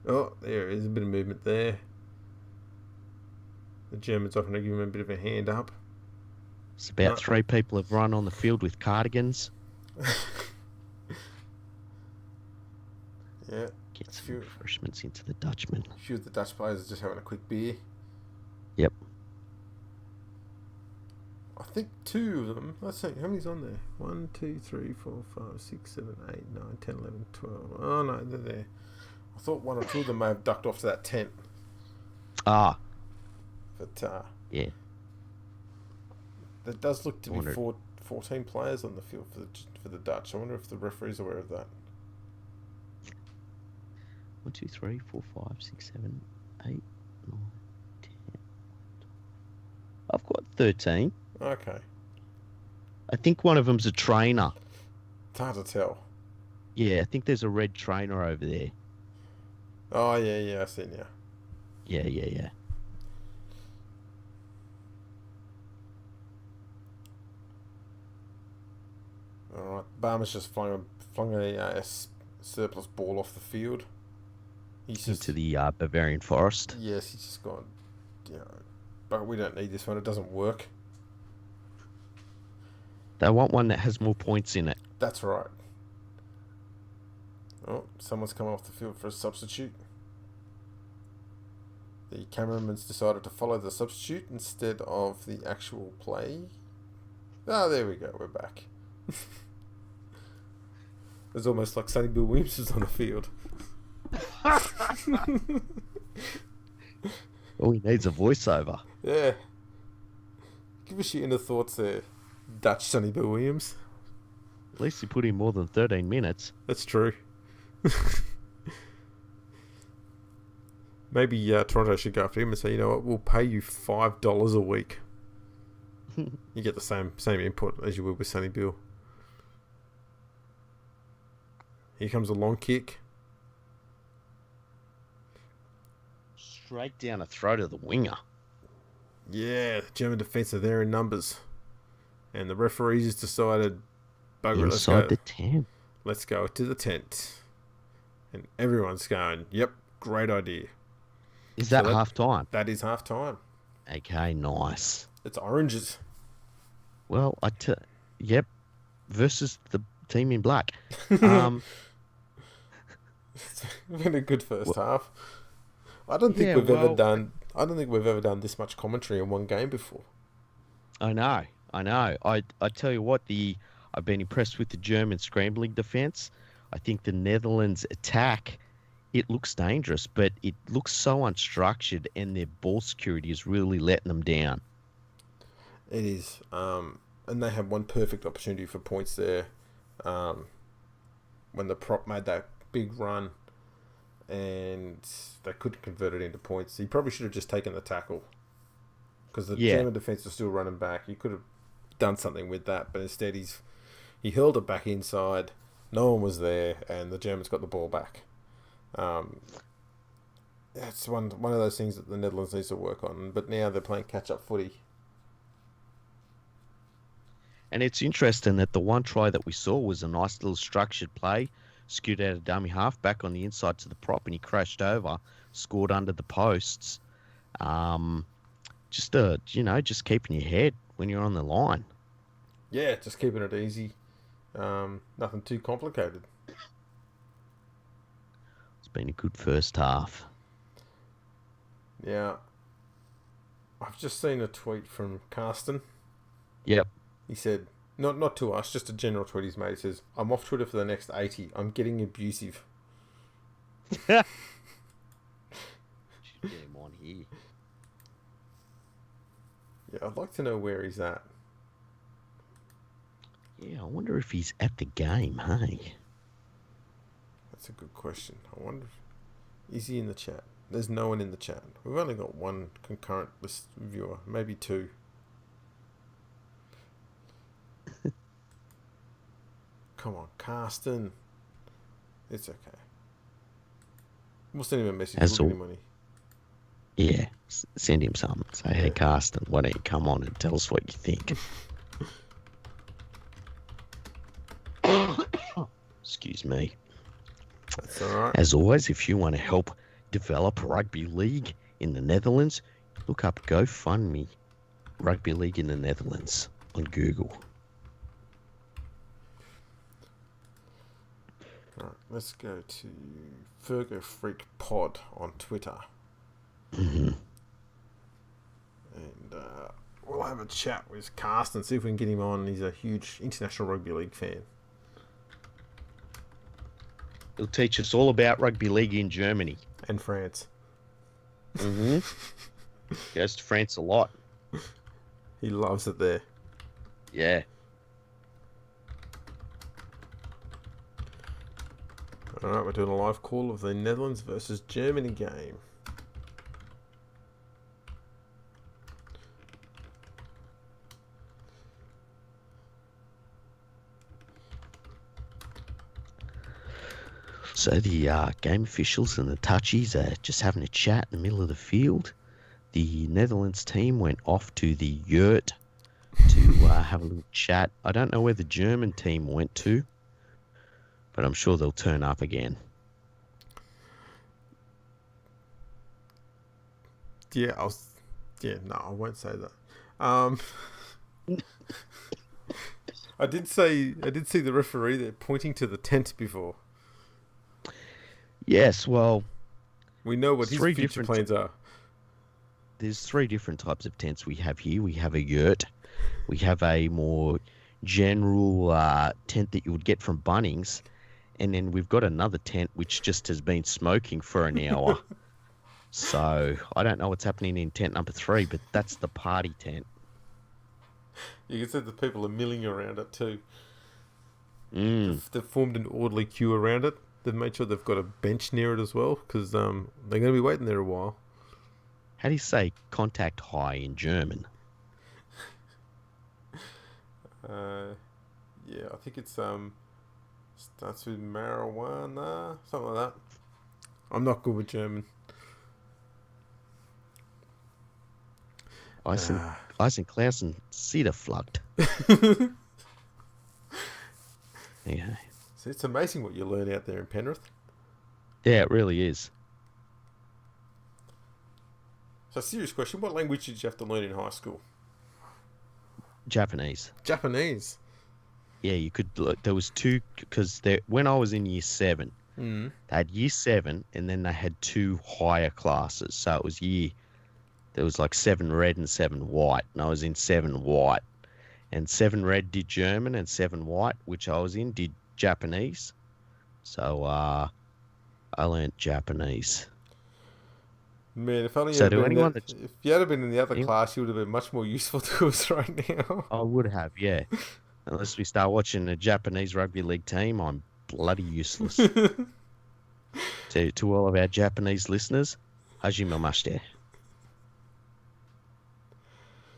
Oh, there is a bit of movement there. The Germans often give him a bit of a hand up. It's about 3 people have run on the field with cardigans. Yeah. Get some refreshments into the Dutchman. A few of the Dutch players are just having a quick beer. Yep. I think 2 of them. Let's see, how many's on there? 1, 2, 3, 4, 5, 6, 7, 8, 9, 10, 11, 12. Oh no, they're there. I thought 1 or 2 of them may have ducked off to that tent. Ah. But yeah. There does look to be 14 players on the field for the Dutch. I wonder if the referee's aware of that. 1, 2, 3, 4, 5, 6, 7, 8, 9, 10. I've got 13. Okay. I think one of them's a trainer. It's hard to tell. Yeah, I think there's a red trainer over there. Oh, yeah, I see now. Yeah. Alright, Barmer's just flung a surplus ball off the field. He's just into the Bavarian Forest. Yes, he's just gone, but we don't need this one. It doesn't work. They want one that has more points in it. That's right. Oh, someone's come off the field for a substitute. The cameraman's decided to follow the substitute instead of the actual play. Oh, there we go. We're back. It's almost like Sonny Bill Williams is on the field. All he needs a voiceover. Yeah. Give us your inner thoughts there, Dutch Sonny Bill Williams. At least he put in more than 13 minutes. That's true. Maybe Toronto should go after him and say, you know what, we'll pay you $5 a week. You get the same input as you would with Sonny Bill. Here comes a long kick. Straight down the throat of the winger. Yeah, the German defence are there in numbers. And the referees has decided, bugger it, inside the tent. Let's go to the tent. And everyone's going, yep, great idea. Is that half time? That is half time. Okay, nice. It's oranges. Well, yep, versus the team in black. It's been a good first half. I don't think we've ever done this much commentary in one game before. I know. I tell you what, I've been impressed with the German scrambling defence. I think the Netherlands attack, it looks dangerous, but it looks so unstructured, and their ball security is really letting them down. It is. And they had one perfect opportunity for points there when the prop made that big run and they couldn't convert it into points. He probably should have just taken the tackle because the German defence was still running back. He could have done something with that, but instead he hurled it back inside. No one was there, and the Germans got the ball back. It's one of those things that the Netherlands needs to work on, but now they're playing catch-up footy. And it's interesting that the one try that we saw was a nice little structured play, skewed out a dummy half back on the inside to the prop, and he crashed over, scored under the posts. Just keeping your head when you're on the line. Yeah, just keeping it easy. Nothing too complicated. It's been a good first half. Now, I've just seen a tweet from Carsten. Yep. He said, not to us, just a general tweet he's made. He says, I'm off Twitter for the next 80. I'm getting abusive. Should get him on here. Yeah, I'd like to know where he's at. Yeah, I wonder if he's at the game, hey? That's a good question. I wonder, is he in the chat? There's no one in the chat. We've only got one concurrent list viewer, maybe two. Come on, Carsten. It's okay. We'll send him a message. We'll get him money. Yeah, send him something. Say, hey, Carsten, why don't you come on and tell us what you think? Excuse me. That's all right. As always, if you want to help develop rugby league in the Netherlands, look up GoFundMe Rugby League in the Netherlands on Google. All right, let's go to Fergo Freak Pod on Twitter. Mm-hmm. And we'll have a chat with Carsten, see if we can get him on. He's a huge International Rugby League fan. He'll teach us all about rugby league in Germany. And France. Mm-hmm. Goes to France a lot. He loves it there. Yeah. Alright, we're doing a live call of the Netherlands versus Germany game. So the game officials and the touchies are just having a chat in the middle of the field. The Netherlands team went off to the yurt to have a little chat. I don't know where the German team went to, but I'm sure they'll turn up again. Yeah, no, I won't say that. I did see the referee there pointing to the tent before. Yes, well, we know what his future plans are. There's three different types of tents we have here. We have a yurt. We have a more general tent that you would get from Bunnings. And then we've got another tent which just has been smoking for an hour. So I don't know what's happening in tent number 3, but that's the party tent. You can see the people are milling around it too. Mm. They've formed an orderly queue around it. They've made sure they've got a bench near it as well, because they're going to be waiting there a while. How do you say contact high in German? Yeah, I think it's starts with marijuana, something like that. I'm not good with German. Eisenklausen Cederflucht. Yeah. So it's amazing what you learn out there in Penrith. Yeah, it really is. So, serious question: what language did you have to learn in high school? Japanese. Japanese. Yeah, you could. There was two, because when I was in year 7, they had year 7, and then they had 2 higher classes. So it was there was like 7 red and 7 white, and I was in 7 white. And 7 red did German, and 7 white, which I was in, did Japanese. So I learnt Japanese. Man, if only so if you had been in the other class, you would have been much more useful to us right now. I would have, yeah. Unless we start watching a Japanese rugby league team, I'm bloody useless. To all of our Japanese listeners, hajime mashite.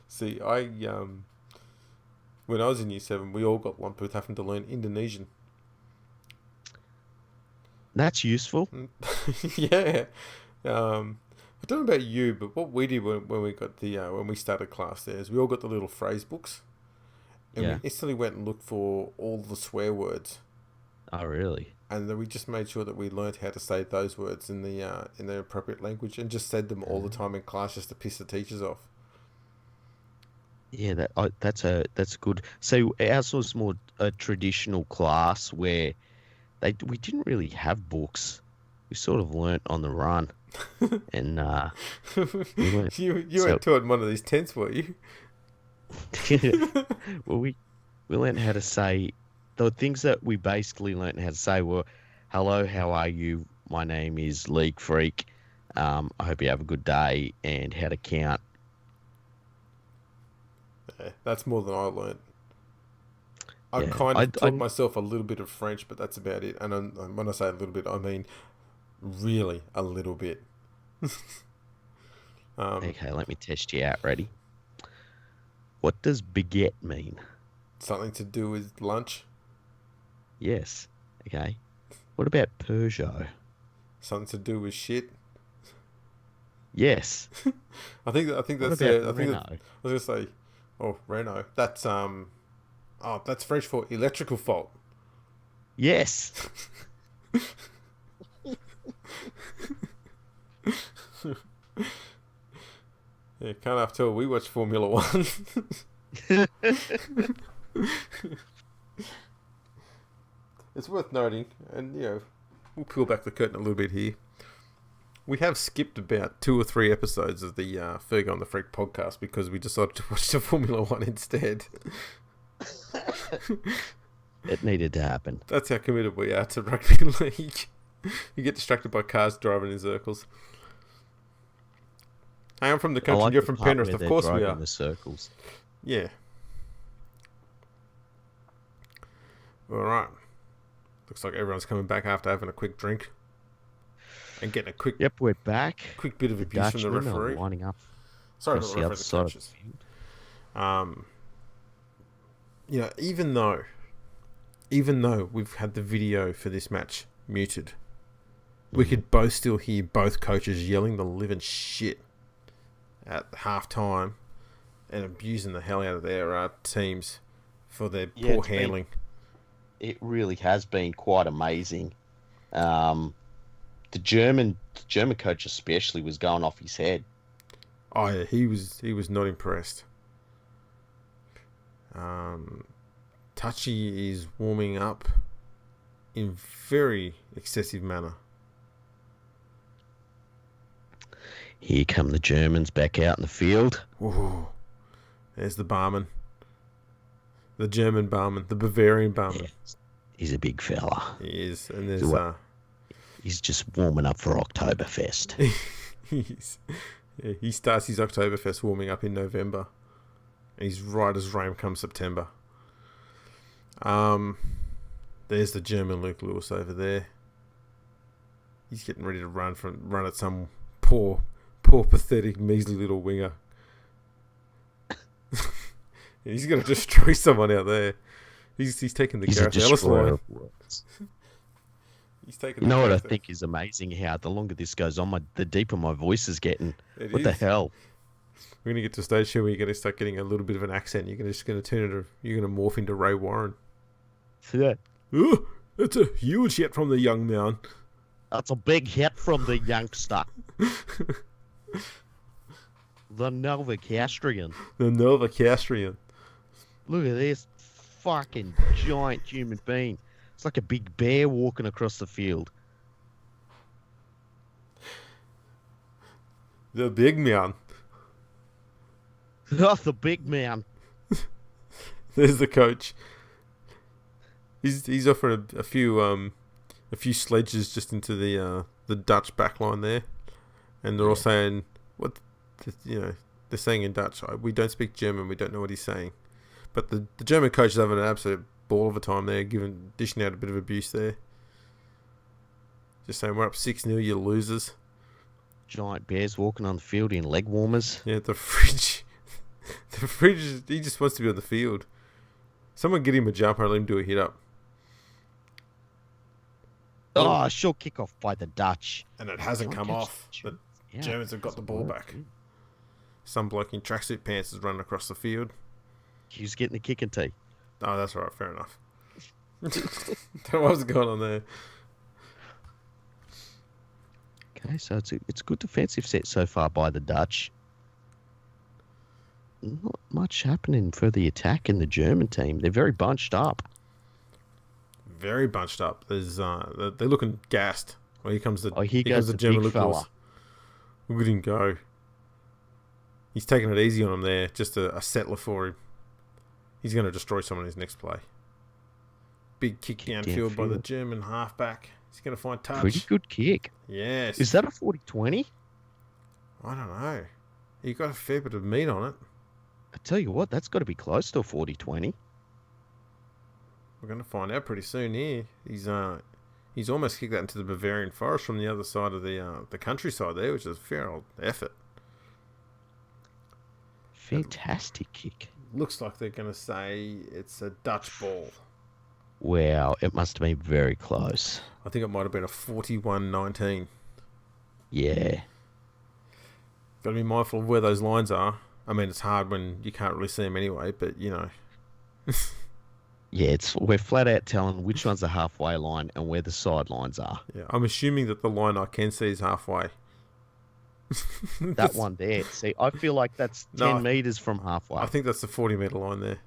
See, when I was in year 7, we all got lumped with having to learn Indonesian. That's useful. Yeah. I don't know about you, but what we did when we got when we started class there is we all got the little phrase books, and we instantly went and looked for all the swear words. Oh, really? And then we just made sure that we learned how to say those words in the appropriate language, and just said them all the time in class just to piss the teachers off. Yeah, that's good. So ours was more a traditional class where we didn't really have books. We sort of learnt on the run, and we learnt. You So weren't taught in one of these tents, were you? well, we learnt how to say the things that we basically learnt how to say were, "Hello, how are you? My name is League Freak. I hope you have a good day," and how to count. Yeah, that's more than I learnt. I Yeah, kind of taught I myself a little bit of French, but that's about it. And when I say a little bit, I mean really a little bit. Um, okay. Let me test you out. Ready? What does baguette mean? Something to do with lunch. Yes. Okay. What about Peugeot? Something to do with shit. Yes. I think What that's about I think that, Renault? I was gonna say, oh Renault. That's French for electrical fault. Yes. Yeah, can't have tell. We watch Formula One. It's worth noting, and we'll peel back the curtain a little bit here. We have skipped about 2 or 3 episodes of the Fergo on the Freak podcast because we decided to watch the Formula One instead. It needed to happen. That's how committed we are to rugby league. You get distracted by cars driving in circles. Hey, I'm from the I country, like you're the from part Penrith. where Of they're course we driving are. the circles. Yeah. All right. Looks like everyone's coming back after having a quick drink and getting a quick Yep, we're back. bit of The abuse from the Dutchmen are referee. lining up Sorry, not across the the other referee, the side of the coaches. field. Um, even though we've had the video for this match muted, we could both still hear both coaches yelling the living shit at half time and abusing the hell out of their teams for their poor handling. It really has been quite amazing. The German coach especially was going off his head. Oh yeah, he was not impressed. Touchy is warming up in very excessive manner. Here come the Germans back out in the field. Ooh, there's the barman. The German barman. The Bavarian barman. Yeah, he's a big fella. He is. And there's... He's just warming up for Oktoberfest. he starts his Oktoberfest warming up in November. And he's right as rain comes September. There's the German Luke Lewis over there. He's getting ready to run at some poor, pathetic, measly little winger. He's going to destroy someone out there. He's taking the Gareth Ellis line. He's taking. You know what I think is amazing? How the longer this goes on, the deeper my voice is getting. What the hell? We're going to get to a stage here where you're going to start getting a little bit of an accent. You're just going to turn it. You're going to morph into Ray Warren. See that? Oh, that's a huge hit from the young man. That's a big hit from the youngster. The Novocastrian. The Novocastrian. Look at this fucking giant human being. It's like a big bear walking across the field. The big man. Oh, the big man. There's the coach. He's offering a few sledges just into the Dutch backline there, and they're all saying they're saying in Dutch. We don't speak German. We don't know what he's saying, but the German coach is having an absolute ball of a time there, dishing out a bit of abuse there. Just saying we're up 6-0, you losers. Giant bears walking on the field in leg warmers. Yeah, the fridge. The fridge. He just wants to be on the field. Someone get him a jumper and let him do a hit up. Oh, short kick off by the Dutch. And it hasn't come off. The Germans have got the ball back. Some bloke in tracksuit pants is running across the field. He's getting the kicking tee. Oh, that's all right. Fair enough. What was going on there? Okay, so it's a good defensive set so far by the Dutch. not much happening for the attack in the German team. They're very bunched up. Very bunched up. There's they're looking gassed. Well, here comes the The German big fella. Lucas. Look at him go. He's taking it easy on him there. Just a settler for him. He's going to destroy someone in his next play. Big kick downfield by the German halfback. He's going to find touch. Pretty good kick. Yes. Is that a 40-20? I don't know. He got a fair bit of meat on it. I tell you what, that's got to be close to a 40-20. We're going to find out pretty soon here. He's almost kicked that into the Bavarian forest from the other side of the countryside there, which is a fair old effort. Fantastic kick. Looks like they're going to say it's a Dutch ball. Wow, it must have been very close. I think it might have been a 41-19. Yeah. Got to be mindful of where those lines are. I mean, it's hard when you can't really see them anyway, but you know. Yeah, we're flat out telling which one's the halfway line and where the sidelines are. Yeah, I'm assuming that the line I can see is halfway. That one there. See, I feel like that's 10 metres from halfway. I think that's the 40-metre line there.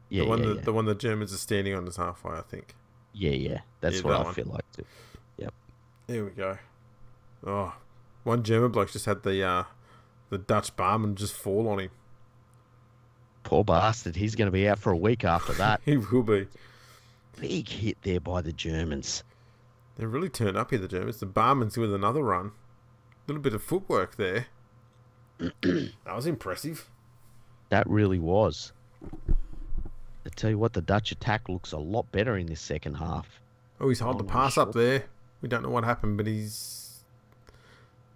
Yeah, the one the Germans are standing on is halfway, I think. Yeah. That's what I feel like too. Yep. There we go. Oh, one German bloke just had the Dutch barman just fall on him. Poor bastard. He's going to be out for a week after that. He will be. Big hit there by the Germans. They really turned up here, the Germans. The barman's with another run. A little bit of footwork there. That was impressive. That really was. I tell you what, the Dutch attack looks a lot better in this second half. Oh, he's held the pass up there. We don't know what happened, but he's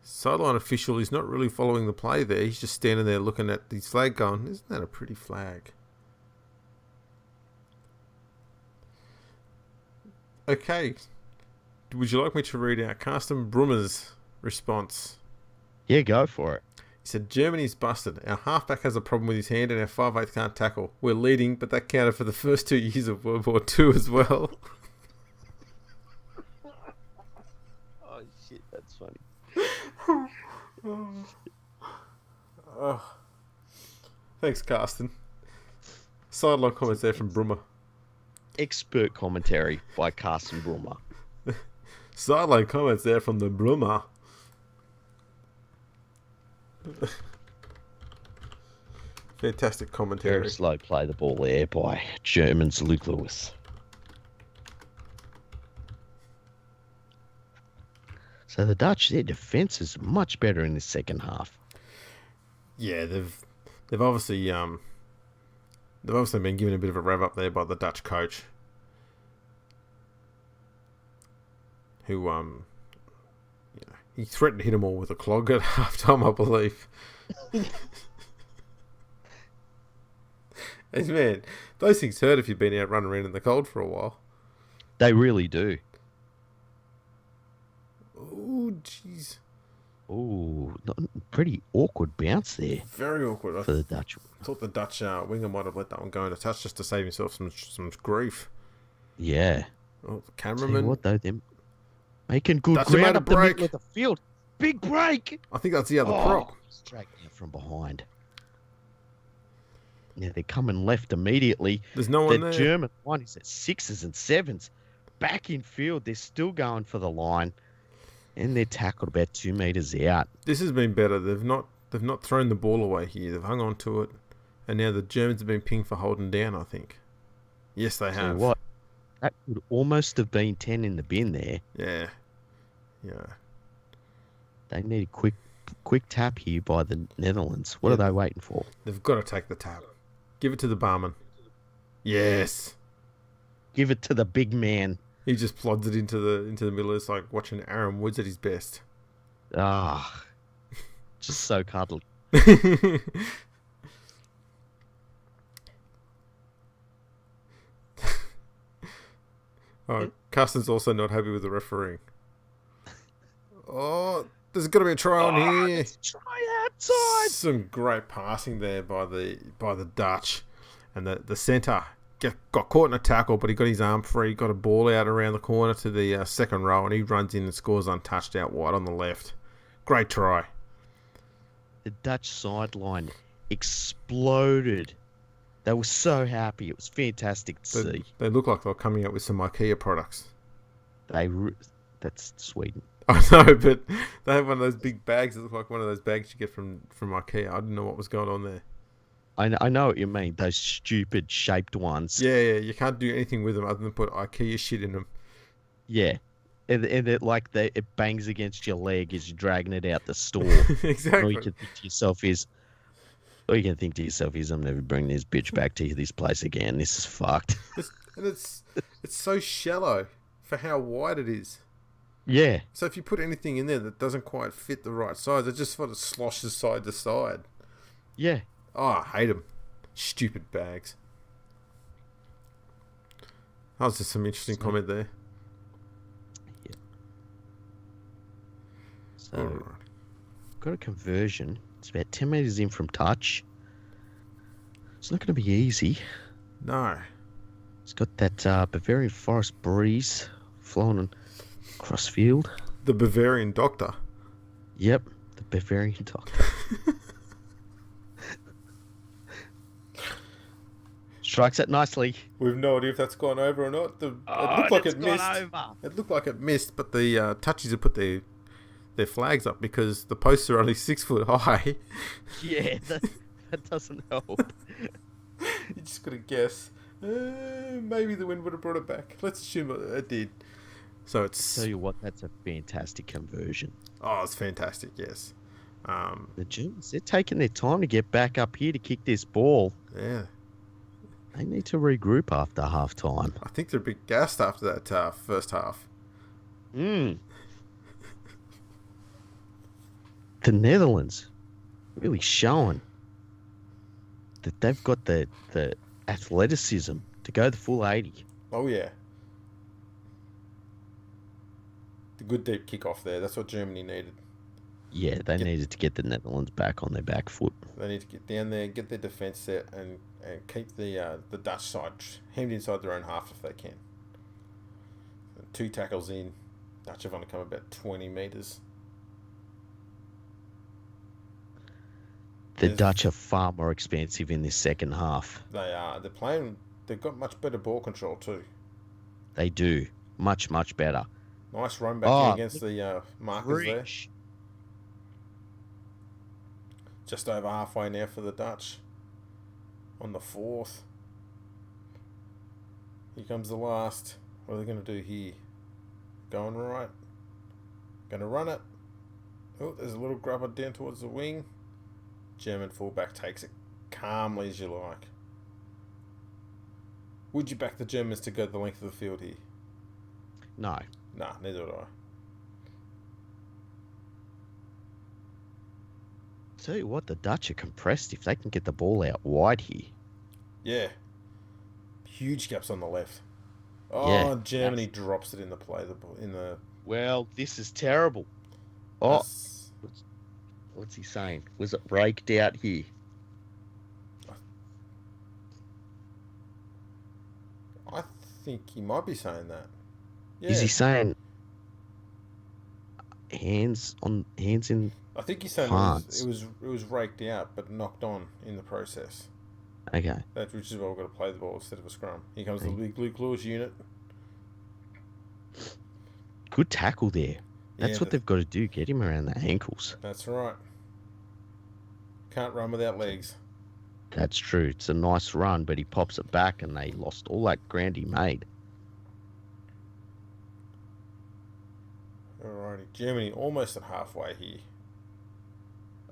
sideline official. He's not really following the play there. He's just standing there looking at the flag going, isn't that a pretty flag? Okay. Would you like me to read out Carsten Brummer's response? Yeah, go for it. He said, Germany's busted. Our halfback has a problem with his hand and our 5'8" can't tackle. We're leading, but that counted for the first 2 years of World War II as well. Oh, shit, that's funny. Oh. Thanks, Carsten. Sideline comments there from Brummer. Expert commentary by Carsten Brummer. Sideline comments there from the Brummer. Fantastic commentary. Very slow play the ball there by Germans Luke Lewis. So the Dutch, their defence is much better in the second half. Yeah, they've obviously been given a bit of a rev up there by the Dutch coach, who he threatened to hit them all with a clog at halftime, I believe. And man, those things hurt if you've been out running around in the cold for a while. They really do. Oh, jeez. Oh, pretty awkward bounce there. Very awkward for the Dutch. I thought the Dutch winger might have let that one go into touch just to save himself some grief. Yeah. Oh, the cameraman. What though, them making good Dutch ground up the break. middle of the field. Big break. I think that's the other prop. Straight out from behind. Yeah, they're coming left immediately. There's no one there. The German line is at 6s and 7s. Back in field, they're still going for the line. And they're tackled about 2 metres out. This has been better. They've not thrown the ball away here. They've hung on to it. And now the Germans have been pinged for holding down, I think. Yes, they have. What? That could almost have been 10 in the bin there. Yeah. They need a quick tap here by the Netherlands. What are they waiting for? They've got to take the tap. Give it to the barman. Yes. Give it to the big man. He just plods it into the middle. It's like watching Aaron Woods at his best. Ah. Just so cuddly. Oh, Carsten's also not happy with the refereeing. Oh, there's got to be a try on here. Try outside. Some great passing there by the Dutch, and the centre got caught in a tackle, but he got his arm free, got a ball out around the corner to the second row, and he runs in and scores untouched out wide on the left. Great try. The Dutch sideline exploded. They were so happy. It was fantastic to They, see. they look like they're coming up with some IKEA products. They re- that's Sweden. I know, but they have one of those big bags that look like one of those bags you get from IKEA. I didn't know what was going on there. I know what you mean. Those stupid shaped ones. Yeah, you can't do anything with them other than put IKEA shit in them. Yeah. And it bangs against your leg as you're dragging it out the store. And Exactly. all you can think to yourself is, I'm never bringing this bitch back to this place again. This is fucked. It's so shallow for how wide it is. Yeah. So if you put anything in there that doesn't quite fit the right size, it just sort of sloshes side to side. Yeah. Oh, I hate them. Stupid bags. That was just some interesting comment there. Yeah. So, Alright. got a conversion. It's about 10 metres in from touch. It's not going to be easy. No. It's got that Bavarian Forest breeze flowing across field. The Bavarian doctor. Yep, the Bavarian doctor. Strikes it nicely. We've no idea if that's gone over or not. It looked like it missed. It looked like it missed, but the touchies have put their flags up because the posts are only 6 foot high. Yeah, that doesn't help. You just got to guess. Maybe the wind would have brought it back. Let's assume it did. So it's. Tell you what, that's a fantastic conversion. Oh, it's fantastic. Yes. The Germans, they're taking their time to get back up here to kick this ball. Yeah. They need to regroup after half time. I think they're a bit gassed after that first half. The Netherlands really showing that they've got the athleticism to go the full 80. Oh, yeah. The good deep kick off there. That's what Germany needed. Yeah, they needed to get the Netherlands back on their back foot. They need to get down there, get their defence set, and keep the Dutch side hemmed inside their own half if they can. 2 tackles in. Dutch have only come about 20 metres. The Dutch are far more expansive in this second half. They are. They're playing. They've got much better ball control too. They do. Much, much better. Nice run back in against the markers there. Just over halfway now for the Dutch. On the 4th. Here comes the last. What are they going to do here? Going right. Going to run it. Oh, there's a little grubber down towards the wing. German fullback takes it calmly as you like. Would you back the Germans to go the length of the field here? No. Nah, neither would I. Tell you what, the Dutch are compressed if they can get the ball out wide here. Yeah. Huge gaps on the left. Oh, Yeah, Germany drops it in the play. In the. Well, this is terrible. Oh, what's he saying? Was it raked out here? I think he might be saying that. Yeah. Is he saying hands in? I think he's saying it was raked out, but knocked on in the process. Okay. Which is why we've got to play the ball instead of a scrum. Here comes the big Luke Lewis unit. Good tackle there. That's what they've got to do. Get him around the ankles. That's right. Can't run without legs. That's true. It's a nice run, but he pops it back and they lost all that ground he made. Alrighty. Germany almost at halfway here.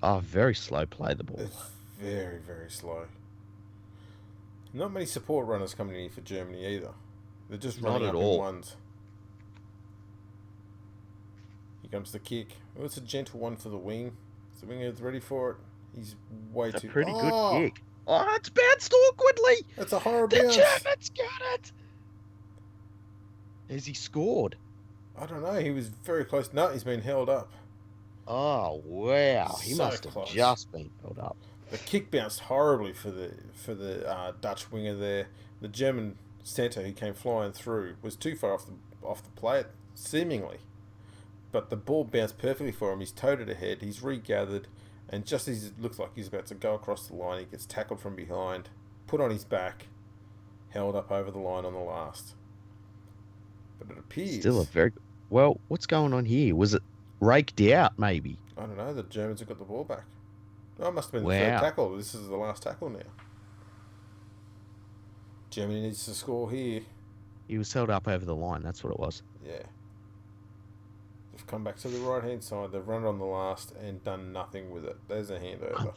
Oh, very slow play the ball. It's very, very slow. Not many support runners coming in here for Germany either. They're just running up in ones. Here comes the kick. Oh, it's a gentle one for the wing. Is the winger ready for it? He's way It's too... a pretty good kick. Oh, it's bounced awkwardly. It's a horror The bounce. Germans got it. Has he scored? I don't know. He was very close. No, he's been held up. Oh, wow. He So must have close. just been held up. The kick bounced horribly for the Dutch winger there. The German centre who came flying through was too far off the plate, seemingly. But the ball bounced perfectly for him. He's towed it ahead. He's regathered, And just as it looks like he's about to go across the line, he gets tackled from behind, put on his back, held up over the line on the last. But it appears... Still a very... Well, what's going on here? Was it raked out, maybe? I don't know, the Germans have got the ball back. Oh, it must have been the third Wow. tackle. This is the last tackle now. Germany needs to score here. He was held up over the line. That's what it was. Yeah. They've come back to the right-hand side. They've run it on the last and done nothing with it. There's a handover.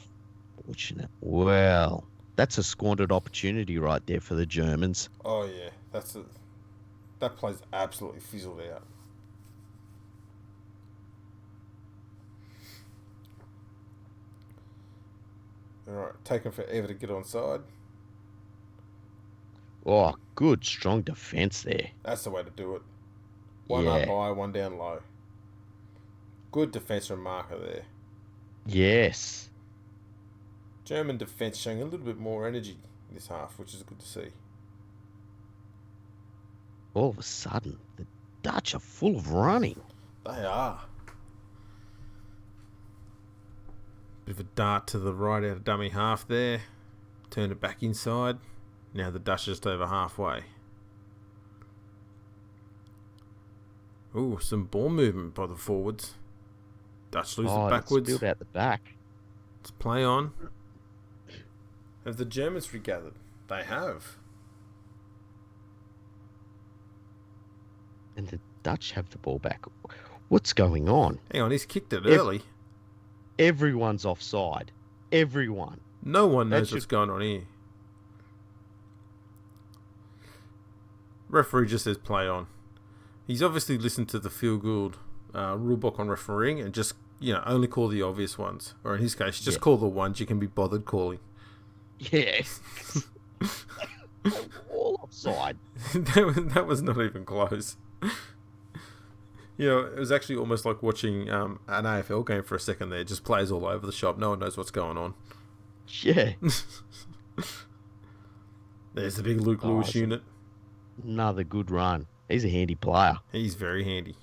Unfortunate. Well, that's a squandered opportunity right there for the Germans. Oh, yeah. That play's absolutely fizzled out. Alright, taken forever to get onside. Oh, good, strong defence there. That's the way to do it. One up high, one down low. Good defence from Marker there. Yes. German defence showing a little bit more energy this half, which is good to see. All of a sudden, the Dutch are full of running. They are. Bit of a dart to the right out of dummy half there. Turned it back inside. Now the Dutch are just over halfway. Ooh, some ball movement by the forwards. Dutch lose it backwards. It's spilled out the back. Let's play on. Have the Germans regathered? They have. And the Dutch have the ball back. What's going on? Hang on, he's kicked it early. Everyone's offside. Everyone. No one knows what's going on here. Referee just says play on. He's obviously listened to the feel-good rulebook on refereeing and just, only call the obvious ones. Or in his case, just call the ones you can be bothered calling. Yeah. All offside. that was not even close. It was actually almost like watching an AFL game for a second there. Just plays all over the shop. No one knows what's going on. Yeah. There's the big Luke Lewis unit. Another good run. He's a handy player. He's very handy.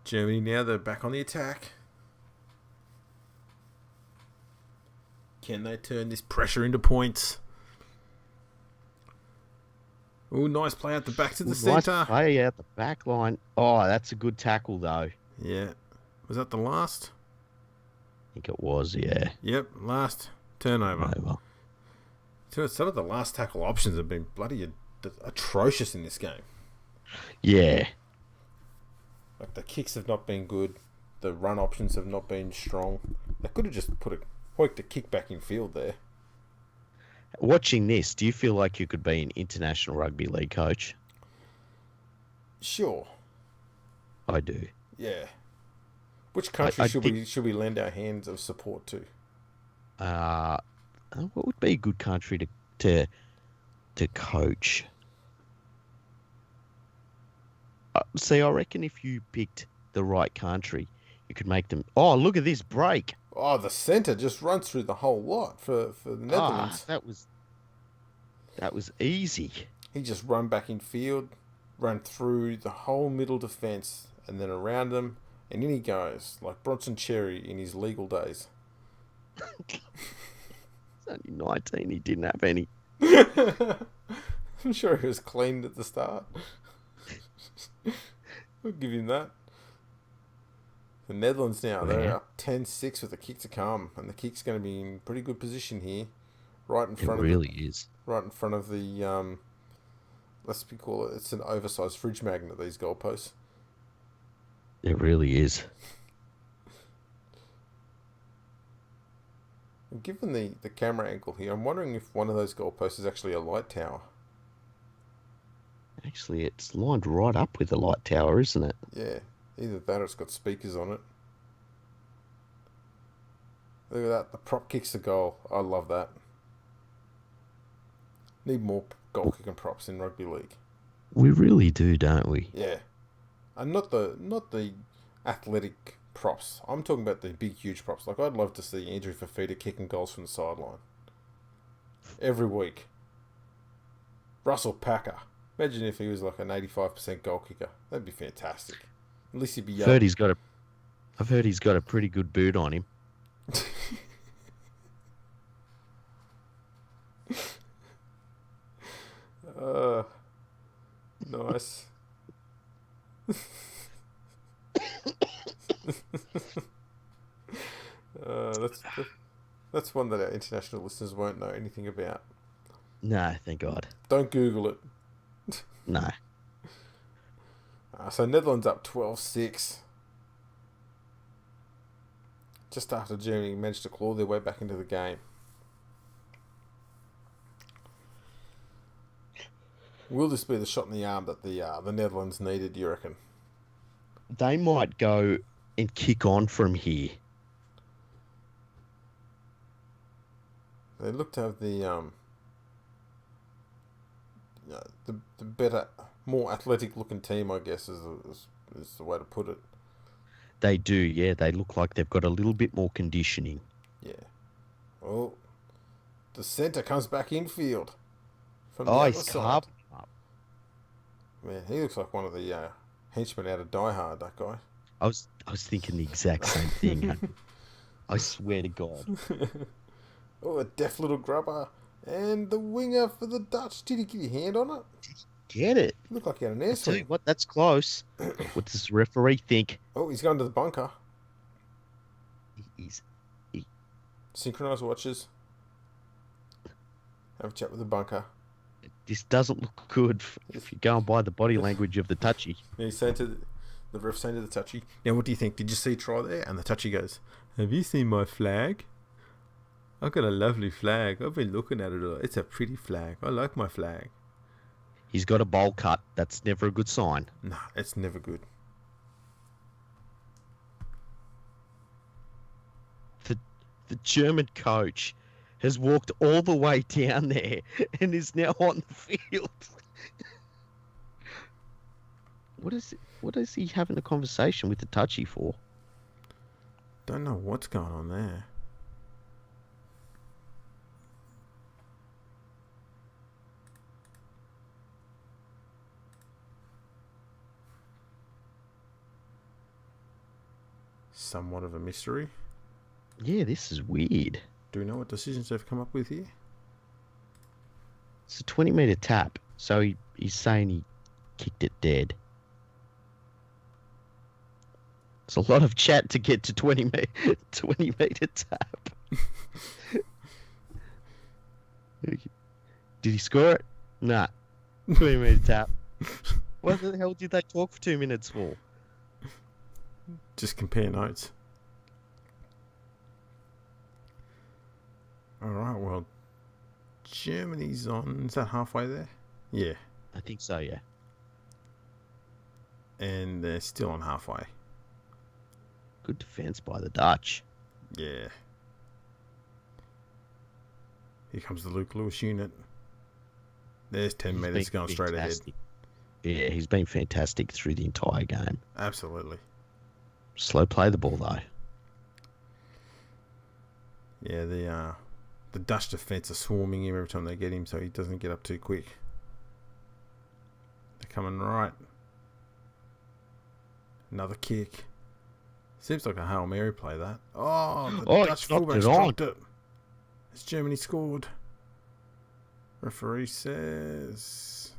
Germany now, they're back on the attack. Can they turn this pressure into points? Oh, nice play out the back to the centre. Nice play out the back line. Oh, that's a good tackle, though. Yeah. Was that the last? I think it was, yeah. Yep, last turnover. So some of the last tackle options have been bloody atrocious in this game. Yeah. Like, the kicks have not been good. The run options have not been strong. They could have just hoiked a kick back in field there. Watching this, do you feel like you could be an International Rugby League coach? Sure. I do. Yeah. Which country should we lend our hands of support to? What would be a good country to coach? See, I reckon if you picked the right country, you could make them... Oh, look at this break. Oh, the centre just runs through the whole lot for the Netherlands. That was easy. He just run back in field, run through the whole middle defence, and then around them, and in he goes, like Bronson Cherry in his legal days. He's only 19, he didn't have any. I'm sure he was cleaned at the start. We'll give him that. The Netherlands now, they're up 10-6 with a kick to come, and the kick's going to be in pretty good position here. Right in front is. Right in front of the, it's an oversized fridge magnet, these goalposts. It really is. Given the camera angle here, I'm wondering if one of those goalposts is actually a light tower. Actually, it's lined right up with the light tower, isn't it? Yeah. Either that or it's got speakers on it. Look at that. The prop kicks the goal. I love that. Need more goal kicking props in rugby league. We really do, don't we? Yeah. And not the athletic props. I'm talking about the big, huge props. Like, I'd love to see Andrew Fafita kicking goals from the sideline. Every week. Russell Packer. Imagine if he was like an 85% goal kicker. That'd be fantastic. At least he'd be I've heard young. he's got a pretty good boot on him. Uh, nice. That's one that our international listeners won't know anything about. No, thank God. Don't Google it. No. So Netherlands up 12-6. Just after Germany managed to claw their way back into the game. Will this be the shot in the arm that the Netherlands needed, you reckon? They might go and kick on from here. They look to have the better, more athletic looking team, I guess, is the way to put it. They do, yeah. They look like they've got a little bit more conditioning. Yeah. Well, the centre comes back infield from the other He's side. carving up. Man, he looks like one of the henchmen out of Die Hard, that guy. I was thinking the exact same thing. I swear to God. Oh, a deft little grubber. And the winger for the Dutch. Did he get your hand on it? Get it. Looked like he had an air Tell you swing. what, that's close. What does the referee think? Oh, he's going to the bunker. He's Synchronise watches. Have a chat with the bunker. This doesn't look good if you're going by the body language of the touchy. And he's saying to the ref saying to the touchy, now what do you think? Did you see a try there? And the touchy goes, have you seen my flag? I've got a lovely flag. I've been looking at it all. It's a pretty flag. I like my flag. He's got a bowl cut. That's never a good sign. Nah, it's never good. The German coach has walked all the way down there and is now on the field. What is he having a conversation with the touchy for? Don't know what's going on there. Somewhat of a mystery. Yeah, this is weird. Do we know what decisions they've come up with here? It's a 20-metre tap, so he's saying he kicked it dead. It's a lot of chat to get to 20-metre tap. Did he score it? Nah. 20-metre tap. What the hell did they talk for 2 minutes for? Just compare notes. Alright, well, Germany's on, is that halfway there? Yeah. I think so, yeah. And they're still on halfway. Good defence by the Dutch. Yeah. Here comes the Luke Lewis unit. There's 10 He's metres been going straight ahead. fantastic. Yeah, he's been fantastic through the entire game. Absolutely. Slow play the ball, though. Yeah, the Dutch defence are swarming him every time they get him, so he doesn't get up too quick. They're coming right. Another kick. Seems like a Hail Mary play, that. Oh, the Dutch fullback's dropped it. Has Germany scored? Referee says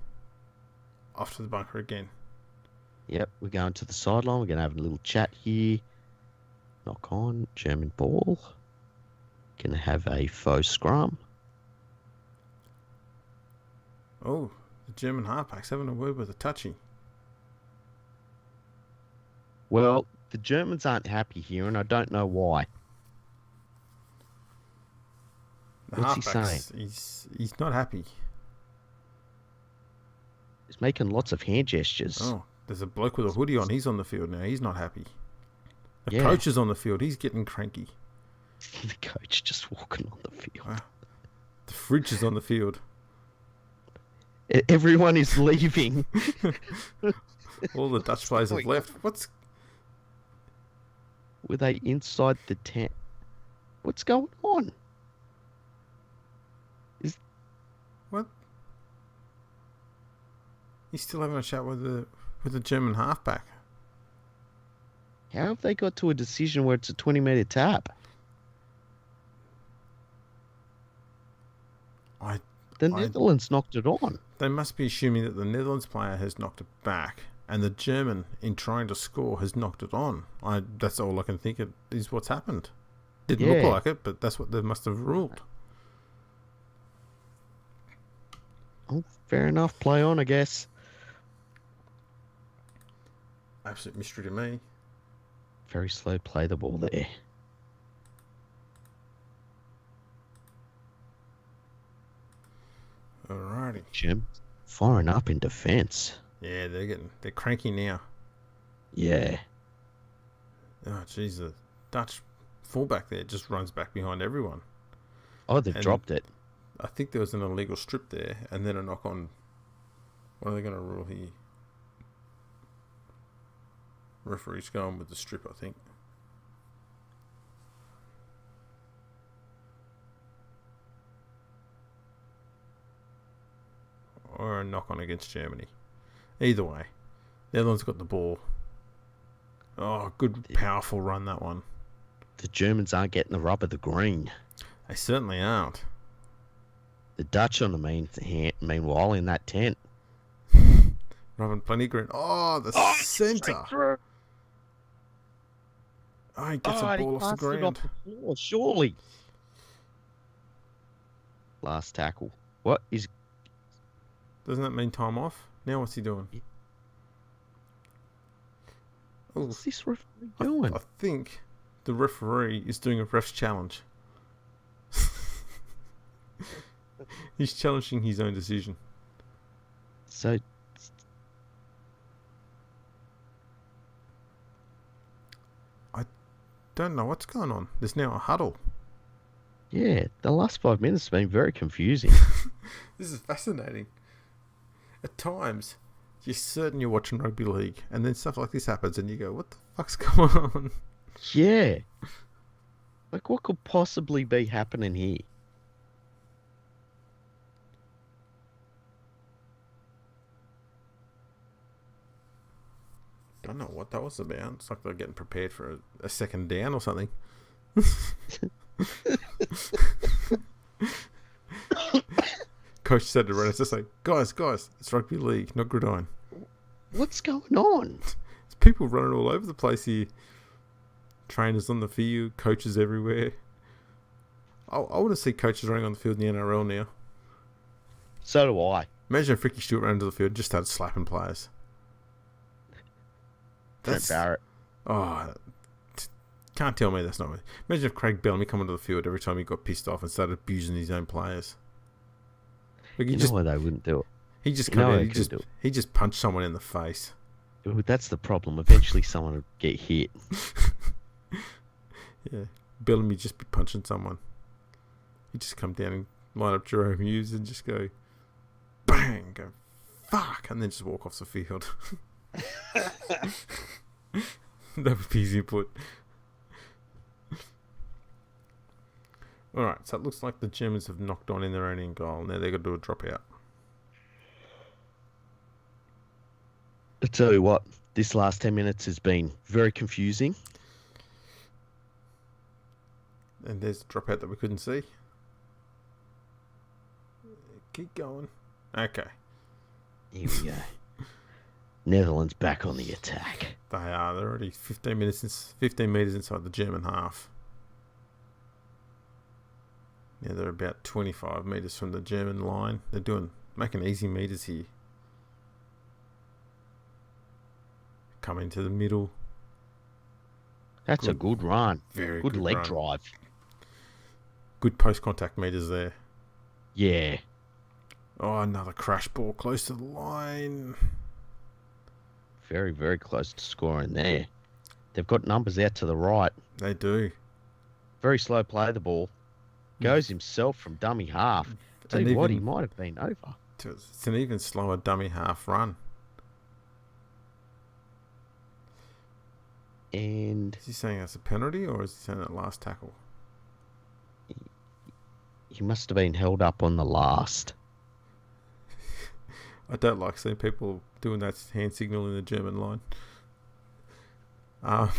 off to the bunker again. Yep, we're going to the sideline. We're going to have a little chat here. Knock on. German ball. Going to have a faux scrum. Oh, the German halfback's having a word with a touchy. Well, the Germans aren't happy here, and I don't know why. The What's he halfback's, saying? He's not happy. He's making lots of hand gestures. Oh, there's a bloke with a hoodie on. He's on the field now. He's not happy. The Yeah. coach is on the field. He's getting cranky. The coach just walking on the field. Wow. The fridge is on the field. Everyone is leaving. All the Dutch players have left. Were they inside the tent? What's going on? What? He's still having a chat with the German halfback. How have they got to a decision where it's a 20-meter tap? I, The I, Netherlands knocked it on. they must be assuming that the Netherlands player has knocked it back, and the German, in trying to score, has knocked it on. That's all I can think of is what's happened. Didn't look Yeah. like it, but that's what they must have ruled. Oh, fair enough. Play on, I guess. Absolute mystery to me. Very slow play the ball there. Alrighty. Jim, firing up in defence. Yeah, they're cranky now. Yeah. Oh, jeez, the Dutch fullback there just runs back behind everyone. Oh, they've And dropped it. I think there was an illegal strip there, and then a knock on. What are they going to rule here? Referee's going with the strip, I think. Or a knock on against Germany. Either way, Netherlands got the ball. Oh, good, powerful run, that one. The Germans aren't getting the rub of the green. They certainly aren't. The Dutch, on the meanwhile, in that tent. Rubbing plenty of green. Oh, the centre. Oh, he gets a ball off the ground. Off the floor, surely. Last tackle. What is... Doesn't that mean time off? Now what's he doing? Oh, What's this referee doing? I think the referee is doing a ref's challenge. He's challenging his own decision. So... Don't know what's going on. There's now a huddle. Yeah, the last 5 minutes have been very confusing. This is fascinating. At times, you're certain you're watching rugby league, and then stuff like this happens, and you go, "What the fuck's going on?" Yeah. Like, what could possibly be happening here? Don't know what that was about. It's like they're getting prepared for a second down or something. Coach said to Rennes, just like, guys, it's rugby league, not gridiron. What's going on? There's people running all over the place here. Trainers on the field, coaches everywhere. I want to see coaches running on the field in the NRL now. So do I. Imagine if Ricky Stewart ran into the field and just started slapping players. Trent Barrett. Oh, can't tell me that's not me. Imagine if Craig Bellamy come onto the field every time he got pissed off and started abusing his own players. Like You know why they wouldn't do it? He just You know come they in, couldn't do it. he just punched someone in the face. Ooh, that's the problem. Eventually someone will get hit. Yeah, Bellamy just be punching someone. He just come down and line up Jerome Hughes and just go, bang, go, fuck, and then just walk off the field. That would be his input. Alright, so it looks like the Germans have knocked on in their own end goal. Now they've got to do a dropout. I tell you what, this last 10 minutes has been very confusing. And there's a dropout that we couldn't see. Keep going. Okay. Here we go. Netherlands back on the attack. They are. They're already 15 metres inside the German half. Yeah, they're about 25 metres from the German line. They're making easy metres here. Coming to the middle. That's a good run. Very good leg run. drive. Good post-contact metres there. Yeah. Oh, another crash ball close to the line. Very, very close to scoring there. They've got numbers out to the right. They do. Very slow play the ball. Goes himself from dummy half. Tell you what, he might have been over. It's an even slower dummy half run. And Is he saying that's a penalty or is he saying that last tackle? he must have been held up on the last. I don't like seeing people doing that hand signal in the German line. Um,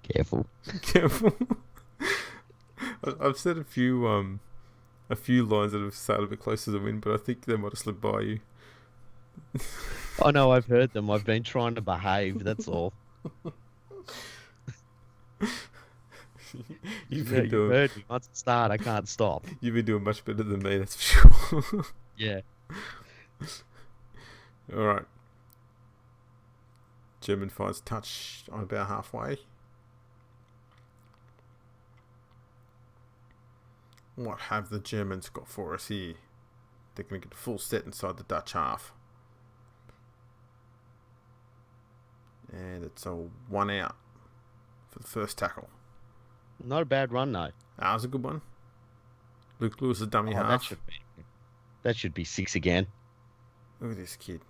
Careful. careful. I've said a few lines that have sailed a bit close to the wind, but I think they might have slipped by you. Oh no, I've heard them. I've been trying to behave. That's all. You've Yeah, been you've doing heard me. Once it start, I can't stop. you've been doing much better than me, that's for sure. Yeah. All right. German finds touch on about halfway. What have the Germans got for us here? They're going to get a full set inside the Dutch half. And it's a 1 out for the first tackle. Not a bad run, though. That was a good one. Luke Lewis, a dummy Oh, half. that should be 6 again. Look at this kid.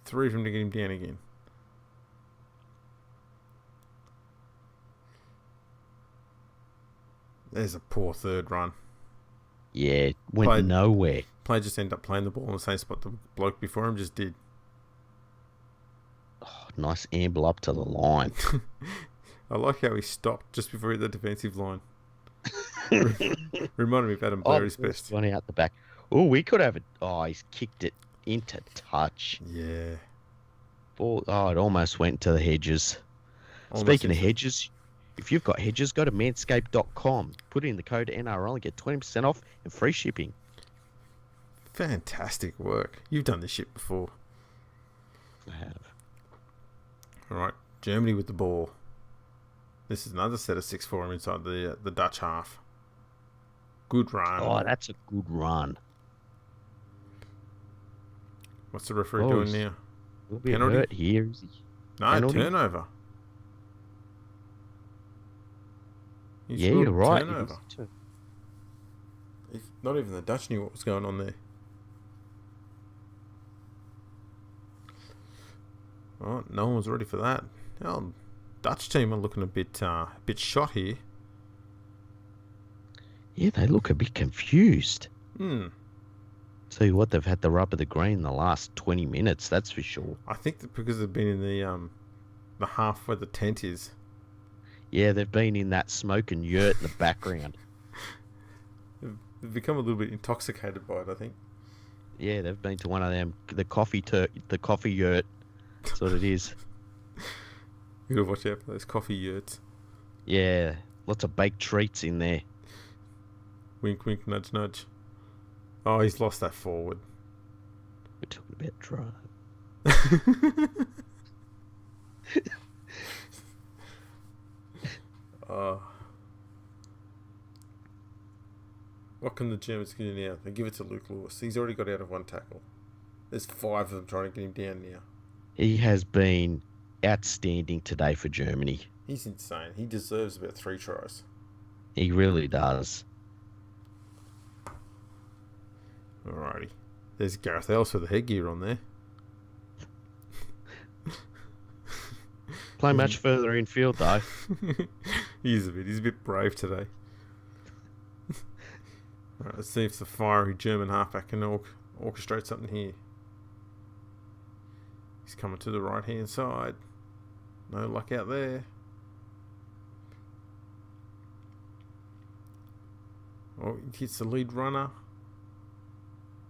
3 of them to get him down again. There's a poor third run. Yeah, went nowhere. Player just ended up playing the ball in the same spot the bloke before him just did. Oh, nice amble up to the line. I like how he stopped just before he hit the defensive line. Reminded me of Adam Blair's best. One out the back. Oh, we could have it. Oh, he's kicked it into touch. Yeah. Ball. Oh, it almost went to the hedges. Speaking of hedges, if you've got hedges, go to manscaped.com. Put in the code NRL and get 20% off and free shipping. Fantastic work. You've done this shit before. I have. All right. Germany with the ball. This is another set of 6-4 inside the Dutch half. Good run. Oh, that's a good run. What's the referee doing now? Will be hurt here, is he? No, penalty? Turnover. Yeah, you're right. Turnover. Not even the Dutch knew what was going on there. Oh, no one was ready for that. Oh, Dutch team are looking a bit shot here. Yeah, they look a bit confused. Tell you what, they've had the rub of the green the last 20 minutes, that's for sure. I think that because they've been in the half where the tent is. Yeah, they've been in that smoke and yurt in the background. They've become a little bit intoxicated by it, I think. Yeah, they've been to one of them, the coffee yurt. That's what it is. You gotta watch out for those coffee yurts. Yeah, lots of baked treats in there. Wink, wink, nudge, nudge. Oh, he's lost that forward. We're talking about drive. What can the Germans do now? They give it to Luke Lewis. He's already got out of one tackle. There's 5 of them trying to get him down now. He has been outstanding today for Germany. He's insane. He deserves about 3 tries. He really does. Alrighty. There's Gareth Ellis with the headgear on there. Play much further infield though. He's a bit brave today. Alright, let's see if the fiery German halfback can orchestrate something here. He's coming to the right hand side. No luck out there. Oh, he hits the lead runner.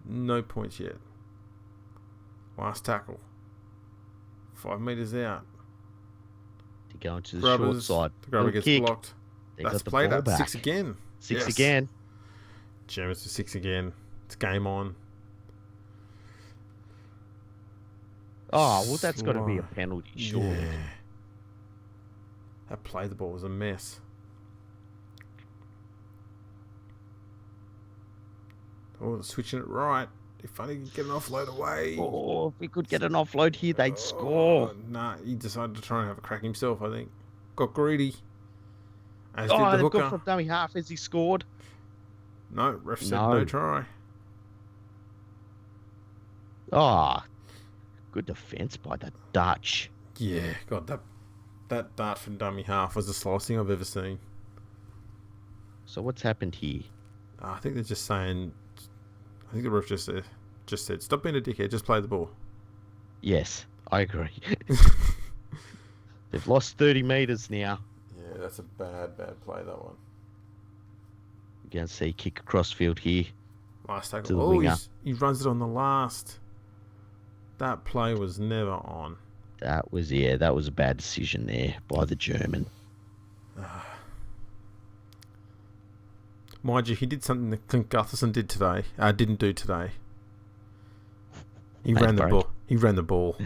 No points yet. Last tackle. 5 metres out. To go into the short side. The grubber gets kick. blocked. They That's got the played ball out. back. 6 again. 6 again. Germans to 6 again. It's game on. Oh, well, that's got to be a penalty, sure. Yeah. That play the ball was a mess. Oh, they're switching it right. If only could get an offload away. Oh, if we could get an offload here, they'd score. Nah, he decided to try and have a crack himself, I think. Got greedy. As did Oh, the they've hooker. got from dummy half as he scored. No, ref said no try. Oh, good defence by the Dutch. Yeah, God, that dart from dummy half was the slowest thing I've ever seen. So what's happened here? I think they're just saying... I think the ref just said, stop being a dickhead, just play the ball. Yes, I agree. They've lost 30 metres now. Yeah, that's a bad play, that one. You're going to see kick across field here Last tackle. to the Oh, winger. he runs it on the last. That play was never on. That was a bad decision there by the German. Mind you, he did something that Clint Gutherson didn't do today. He ran the ball. He ran the ball.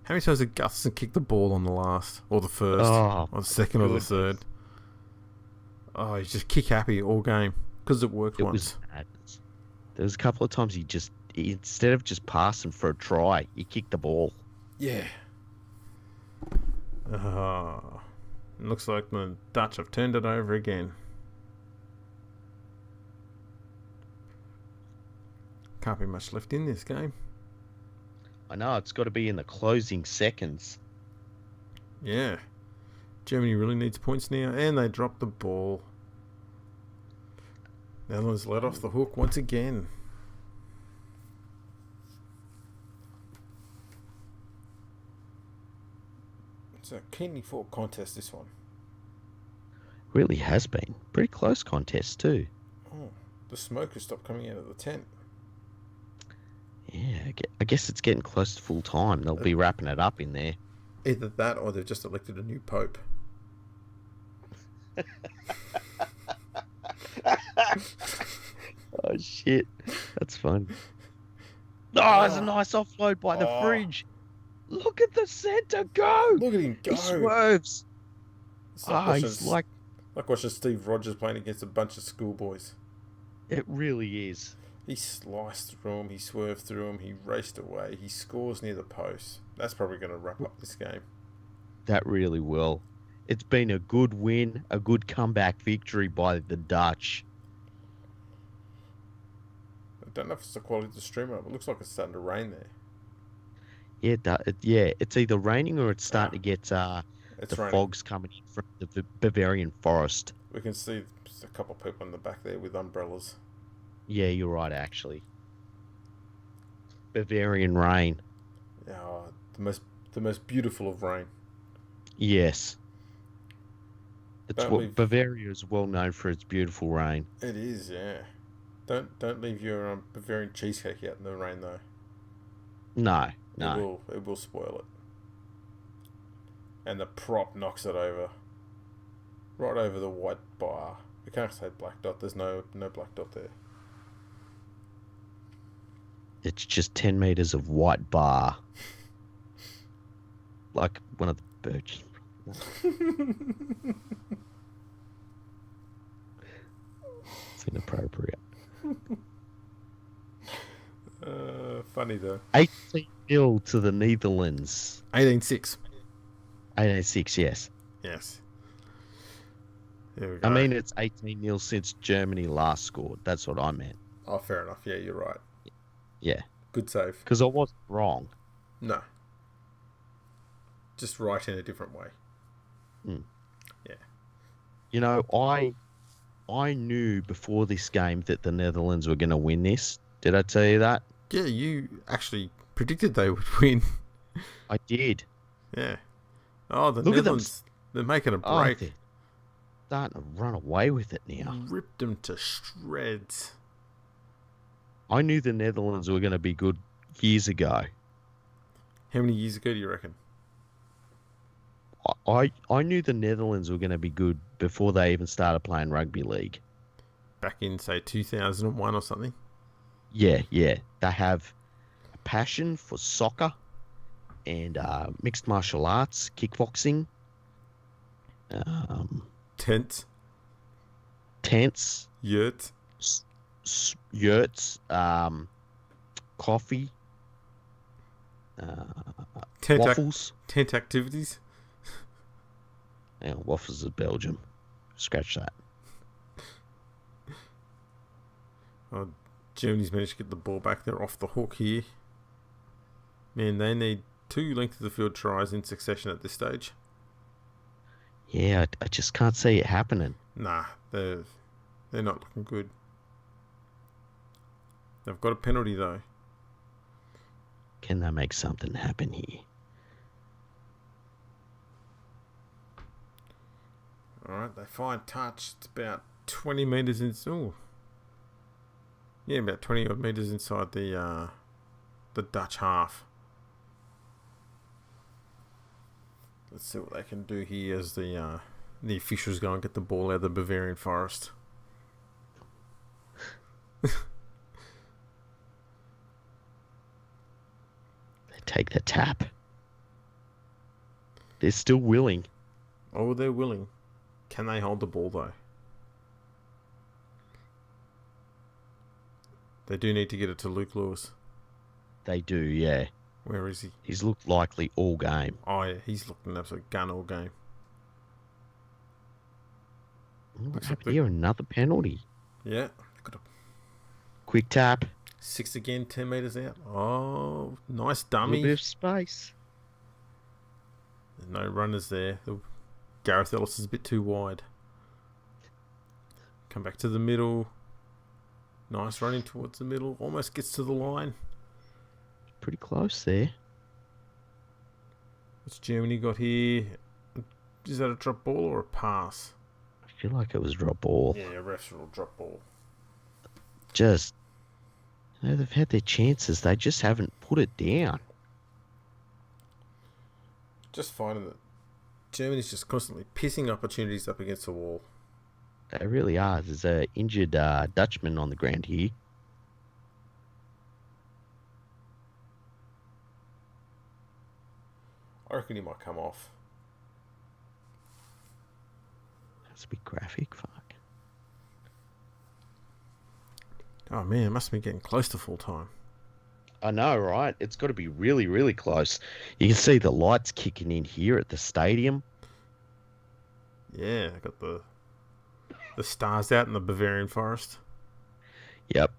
How many times did Gutherson kick the ball on the last, or the first, or the second, or the third? Oh, he's just kick happy all game because it worked once. There was a couple of times he instead of just passing for a try, he kicked the ball. Yeah. Looks like the Dutch have turned it over again. Can't be much left in this game. I know, it's got to be in the closing seconds. Yeah. Germany really needs points now, and they dropped the ball. Netherlands let off the hook once again. It's a keenly fought contest, this one. Really has been. Pretty close contest too. Oh, the smoke has stopped coming out of the tent. Yeah, I guess it's getting close to full time. They'll be wrapping it up in there. Either that or they've just elected a new pope. Oh, shit. That's fun. Oh, there's a nice offload by the fridge. Look at the centre go. Look at him go. He swerves. He's like watching Steve Rogers playing against a bunch of schoolboys. It really is. He sliced through him, he swerved through him, he raced away, he scores near the post. That's probably going to wrap up this game. That really will. It's been a good win, a good comeback victory by the Dutch. I don't know if it's the quality of the streamer, but it looks like it's starting to rain there. Yeah, it's either raining or it's starting to get the raining. Fogs coming in from the Bavarian forest. We can see a couple of people in the back there with umbrellas. Yeah, you're right, actually. Bavarian rain. Oh, the most beautiful of rain. Yes. Bavaria is well known for its beautiful rain. It is, yeah. Don't leave your Bavarian cheesecake out in the rain, though. No. It will spoil it. And the prop knocks it over. Right over the white bar. We can't say black dot. There's no black dot there. It's just 10 metres of white bar. Like one of the birds. It's inappropriate. Funny though. 18-0 to the Netherlands. 18-6. 18-6, yes. Yes. There we go. I mean, it's 18-0 since Germany last scored. That's what I meant. Oh, fair enough. Yeah, you're right. Yeah. Good save. Because I wasn't wrong. No. Just right in a different way. Mm. Yeah. You know, I knew before this game that the Netherlands were going to win this. Did I tell you that? Yeah, you actually predicted they would win. I did. Yeah. Oh, the Look Netherlands, they're making a break. They're starting to run away with it now. Ripped them to shreds. I knew the Netherlands were going to be good years ago. How many years ago do you reckon? I knew the Netherlands were going to be good before they even started playing rugby league. Back in, say, 2001 or something? Yeah. They have a passion for soccer and mixed martial arts, kickboxing. Tents. Yurts. Coffee. Waffles. Tent activities. Yeah, waffles is Belgium. Scratch that. Oh, Germany's managed to get the ball back. They're off the hook here. Man, they need 2 length of the field tries in succession at this stage. Yeah, I just can't see it happening. Nah, they're not looking good. They've got a penalty though. Can they make something happen here? All right, they find touch. It's about 20 metres in. Oh, yeah, about 20 odd metres inside the Dutch half. Let's see what they can do here as the officials go and get the ball out of the Bavarian forest. They take the tap. They're still willing. Oh, they're willing. Can they hold the ball though? They do need to get it to Luke Lewis. They do, yeah. Where is he? He's looked likely all game. Oh yeah, he's looked an absolute gun all game. Looks like here, another penalty. Yeah, got a Quick tap. 6 again, 10 metres out. Oh, nice A dummy. little bit of space. There's no runners there. Gareth Ellis is a bit too wide. Come back to the middle. Nice running towards the middle. Almost gets to the line. Pretty close there. What's Germany got here? Is that a drop ball or a pass? I feel like it was drop ball. Yeah, refs will drop ball. Just, they've had their chances. They just haven't put it down. Just finding that Germany's just constantly pissing opportunities up against the wall. They really are. There's a injured Dutchman on the ground here. I reckon he might come off. That's a bit graphic. Fuck. Oh man, it must have been getting close to full time. I know, right? It's got to be really, really close. You can see the lights kicking in here at the stadium. Yeah, I got the stars out in the Bavarian forest. Yep.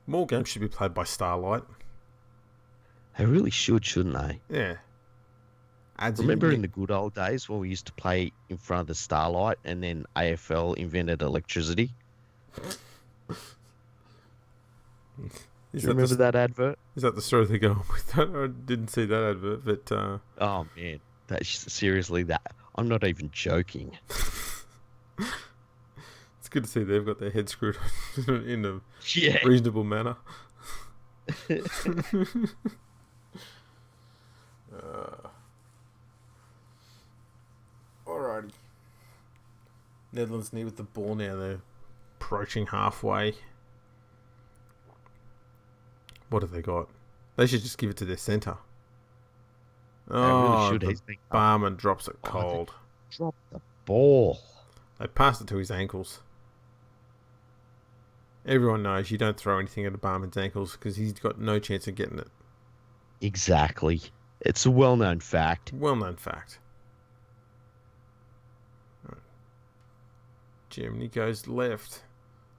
More games should be played by starlight. They really should, shouldn't they? Yeah. Remember in the good old days when we used to play in front of the starlight and then AFL invented electricity? Do you remember that advert? Is that the story they're going with? I didn't see that advert, but... Oh, man. That's seriously that. I'm not even joking. It's good to see they've got their head screwed on in a reasonable manner. Alrighty. Netherlands need with the ball now. They're approaching halfway. What have they got? They should just give it to their centre. Oh, really should. Barman drops it cold. Drop the ball. They passed it to his ankles. Everyone knows you don't throw anything at a barman's ankles because he's got no chance of getting it. Exactly. It's a well-known fact. Well-known fact. Right. Germany goes left.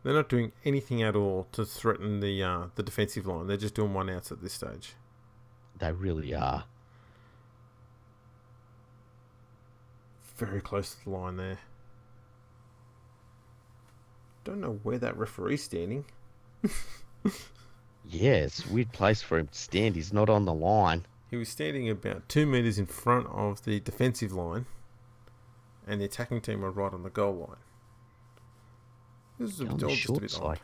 They're not doing anything at all to threaten the defensive line. They're just doing one outs at this stage. They really are. Very close to the line there. Don't know where that referee's standing. Yeah, it's a weird place for him to stand. He's not on the line. He was standing about 2 metres in front of the defensive line, and the attacking team were right on the goal line. This is a bit odd.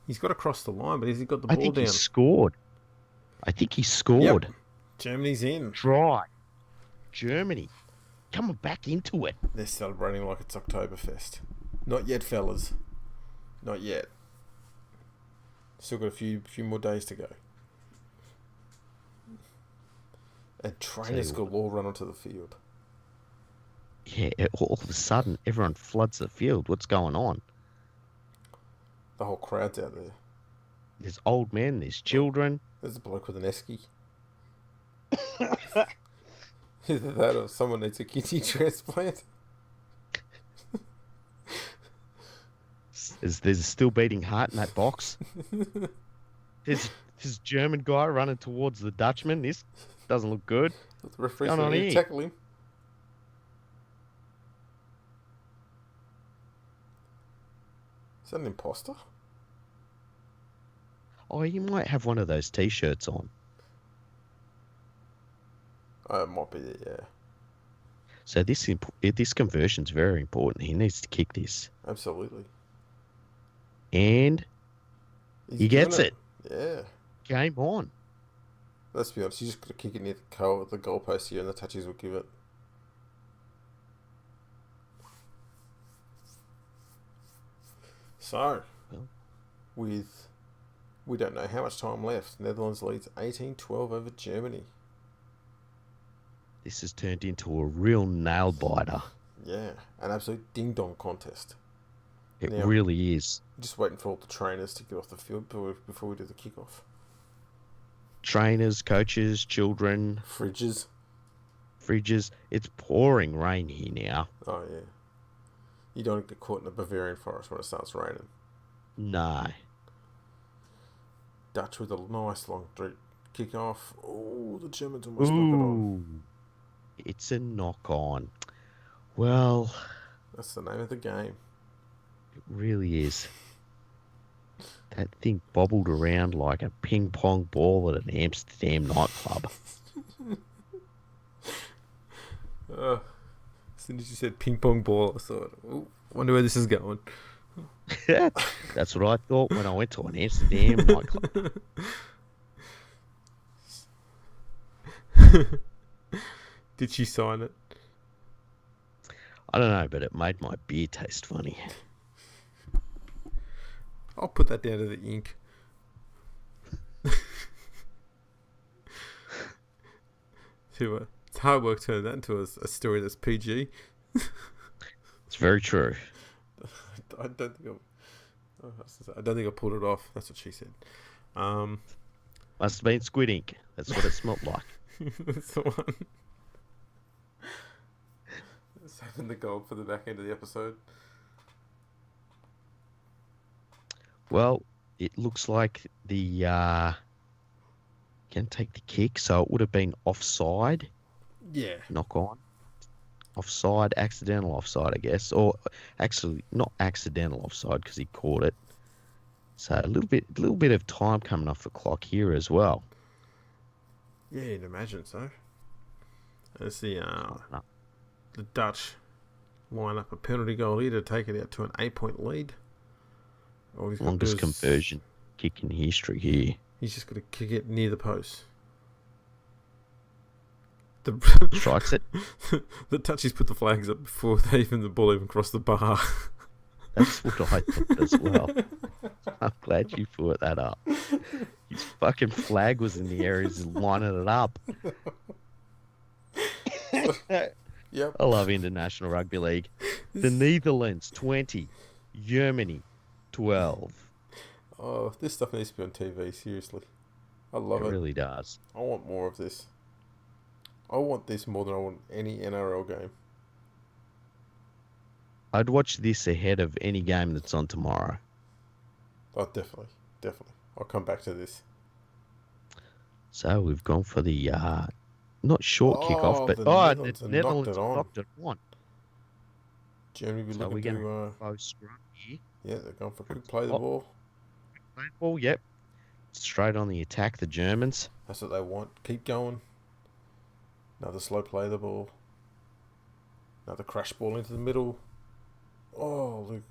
He's got to cross the line, but has he got the ball down? I think he scored. I think he scored. Yep. Germany's in. Try. Germany. Coming back into it. They're celebrating like it's Oktoberfest. Not yet, fellas. Not yet. Still got a few more days to go. And trainers galore run onto the field. Yeah, all of a sudden, everyone floods the field. What's going on? The whole crowd's out there. There's old men, there's children. There's a bloke with an esky. Either that or someone needs a kidney transplant. There's a still beating heart in that box. There's this German guy running towards the Dutchman. This doesn't look good. The referee's going to tackle him. Is that an imposter? Oh, he might have one of those T-shirts on. Oh, it might be, yeah. So this conversion's very important. He needs to kick this, Absolutely. and He's he giving gets it. it. Yeah. Game on. Let's be honest, you just got to kick it near the goalpost here, and the touchies will give it. So, Well, with we don't know how much time left, Netherlands leads 18-12 over Germany. this has turned into a real nail biter. Yeah, an absolute ding-dong contest. It Now, really is. just waiting for all the trainers to get off the field before we do the kickoff. Trainers, coaches, children, Fridges. fridges. It's pouring rain here now. Oh, yeah. You don't get caught in the Bavarian forest when it starts raining. No. Dutch with a nice long kick off. Oh, the Germans almost knock it on. Ooh. It's a knock on. Well, That's the name of the game. it really is. That thing bobbled around like a ping pong ball at an Amsterdam nightclub. As soon as you said ping pong ball, I thought, oh, wonder where this is going. That's what I thought when I went to an Amsterdam nightclub. Did she sign it? I don't know, but it made my beer taste funny. I'll put that down to the ink. It's hard work turning that into a story that's PG. It's very true. I don't think I pulled it off. That's what she said. Must have been squid ink. That's what it smelled like. That's the one. Saving the gold for the back end of the episode. Well, it looks like the can take the kick, so it would have been offside. Yeah. Knock on. Offside, accidental offside, I guess, or actually not accidental offside because he caught it. So a little bit of time coming off the clock here as well. Yeah, you'd imagine so. As the Dutch line up a penalty goal here to take it out to an 8-point lead. Longest conversion kick in history here. He's just got to kick it near the post. Strikes it. The touchies put the flags up before the ball even crossed the bar. That's what I thought as well. I'm glad you put that up. His fucking flag was in the air. He's lining it up. Yep. I love International Rugby League. The Netherlands 20, Germany 12. Oh, this stuff needs to be on TV. Seriously, I love it. It really does. I want more of this. I want this more than I want any NRL game. I'd watch this ahead of any game that's on tomorrow. Oh, definitely. I'll come back to this. So we've gone for the not short kickoff, but the the Netherlands Netherlands knocked it on. Germany be So we're looking going to. close scrum here. Yeah, they're going for quick play the ball. Ball, yep. Straight on the attack, the Germans. That's what they want. Keep going. Another slow play the ball. Another crash ball into the middle. Oh, Luke.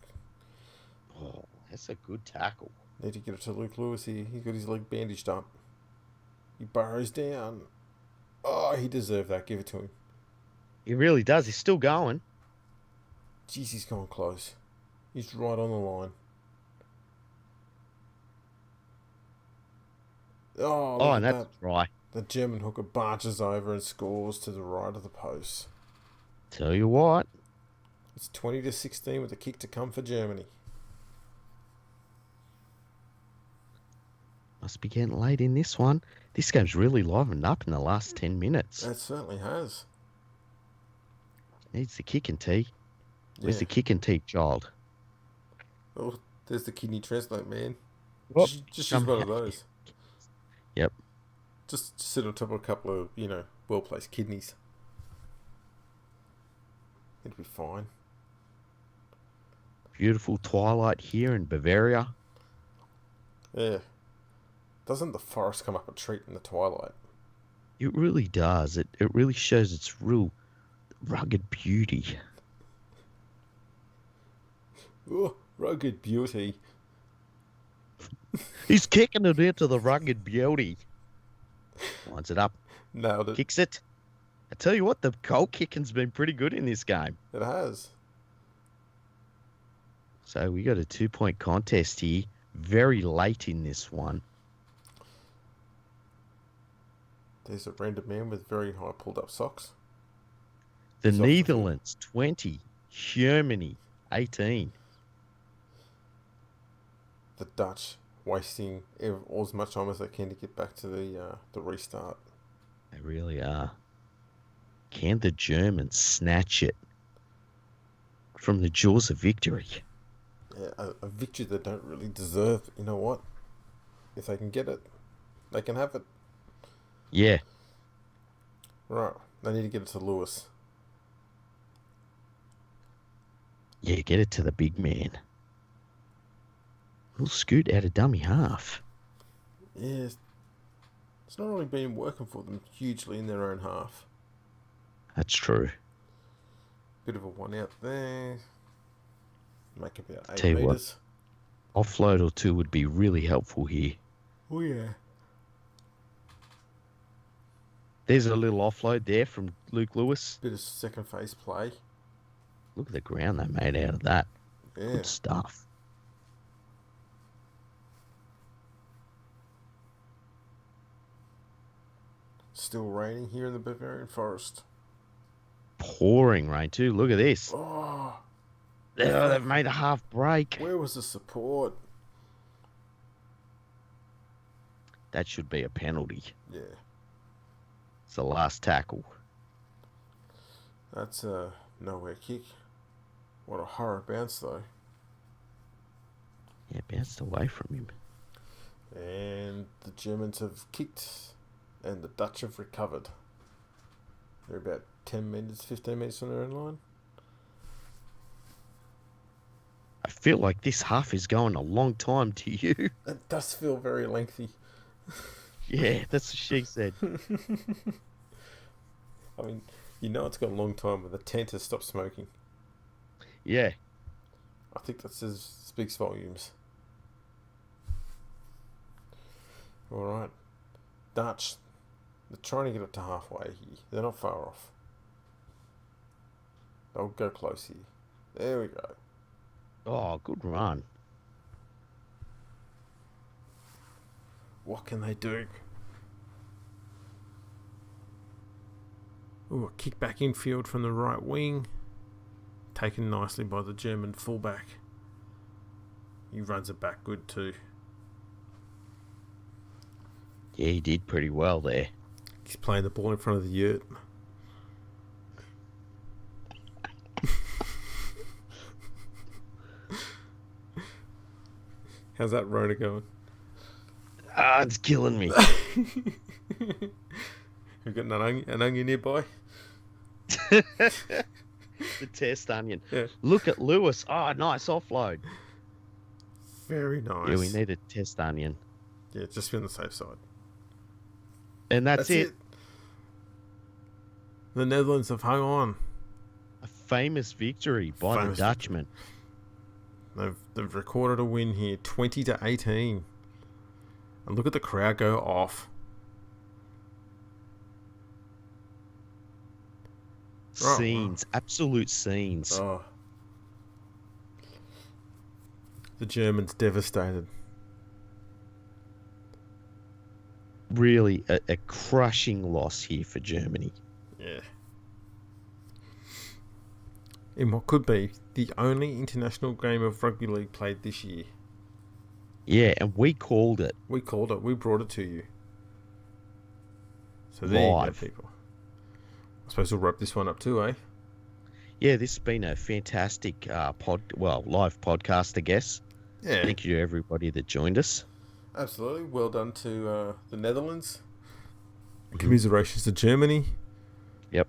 Oh, that's a good tackle. Need to get it to Luke Lewis here. He's got his leg bandaged up. He burrows down. Oh, he deserved that. Give it to him. He really does. He's still going. Jeez, he's gone close. He's right on the line. Oh, and that's that. right. The German hooker barges over and scores to the right of the post. Tell you what. It's 20-16 with a kick to come for Germany. Must be getting late in this one. This game's really livened up in the last 10 minutes. It certainly has. Needs the kick and tee. Where's Yeah. the kick and tee, child? Oh, there's the kidney transplant, man. Oh, Just use one of those. Yep. Just sit on top of a couple of, well-placed kidneys. It'll be fine. Beautiful twilight here in Bavaria. Yeah. Doesn't the forest come up a treat in the twilight? It really does. It really shows its real Rugged beauty. Oh, rugged beauty. He's kicking it into the rugged beauty. Lines it up. Nailed it. Kicks it. I tell you what, the goal kicking's been pretty good in this game. It has. So we got a 2-point contest here. Very late in this one. There's a random man with very high pulled up socks. The He's off the Netherlands, 20. Germany, 18. The Dutch wasting as much time as they can to get back to the restart. They really are. Can the Germans snatch it from the jaws of victory? Yeah, a victory they don't really deserve. You know what? If they can get it, they can have it. Yeah. Right. They need to get it to Lewis. Yeah, get it to the big man. We'll scoot out of dummy half. Yeah. It's not really been working for them hugely in their own half. That's true. Bit of a one out there. Make about 8 Tell you what. metres. Offload or two would be really helpful here. Oh, yeah. There's a little offload there from Luke Lewis. Bit of second phase play. Look at the ground they made out of that. Yeah. Good stuff. Still raining here in the Bavarian Forest. Pouring rain too. Look at this. Oh, Oh, they've made a half break. where was the support? That should be a penalty. Yeah. It's the last tackle. That's a nowhere kick. What a horror bounce, though. Yeah, bounced away from him. And the Germans have kicked, and the Dutch have recovered. They're about 10 metres, 15 metres from their own line. I feel like this half is going a long time to you. It does feel very lengthy. Yeah, that's what she said. I mean, you know it's got a long time when the tent has stopped smoking. Yeah. I think that speaks volumes. Alright. Dutch. They're trying to get it to halfway here. They're not far off. They'll go close here. There we go. Oh, good run. What can they do? Ooh, a kick back infield from the right wing. Taken nicely by the German fullback. He runs it back good too. Yeah, he did pretty well there. He's playing the ball in front of the yurt. How's that Rona going? Ah, it's killing me. We've got an onion nearby. The test onion. Yeah. Look at Lewis. Oh, nice offload. Very nice. Yeah, we need a test onion. Yeah, just be on the safe side. And that's it. The Netherlands have hung on. A famous victory by the Dutchmen. They've recorded a win here, 20-18. And look at the crowd go off. Scenes, absolute scenes. Oh. The Germans devastated. Really a crushing loss here for Germany. Yeah. In what could be the only international game of rugby league played this year. Yeah, and we called it. We called it. We brought it to you. So there you go, people. I suppose we'll wrap this one up too, eh? Yeah, this has been a fantastic live podcast, I guess. Yeah. Thank you to everybody that joined us. Absolutely. Well done to the Netherlands. Commiserations to Germany. Yep.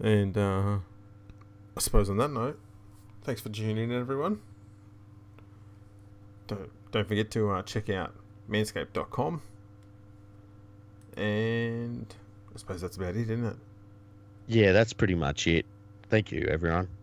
And I suppose on that note, thanks for tuning in, everyone. Don't forget to check out manscaped.com. And I suppose that's about it, isn't it? Yeah, that's pretty much it. Thank you, everyone.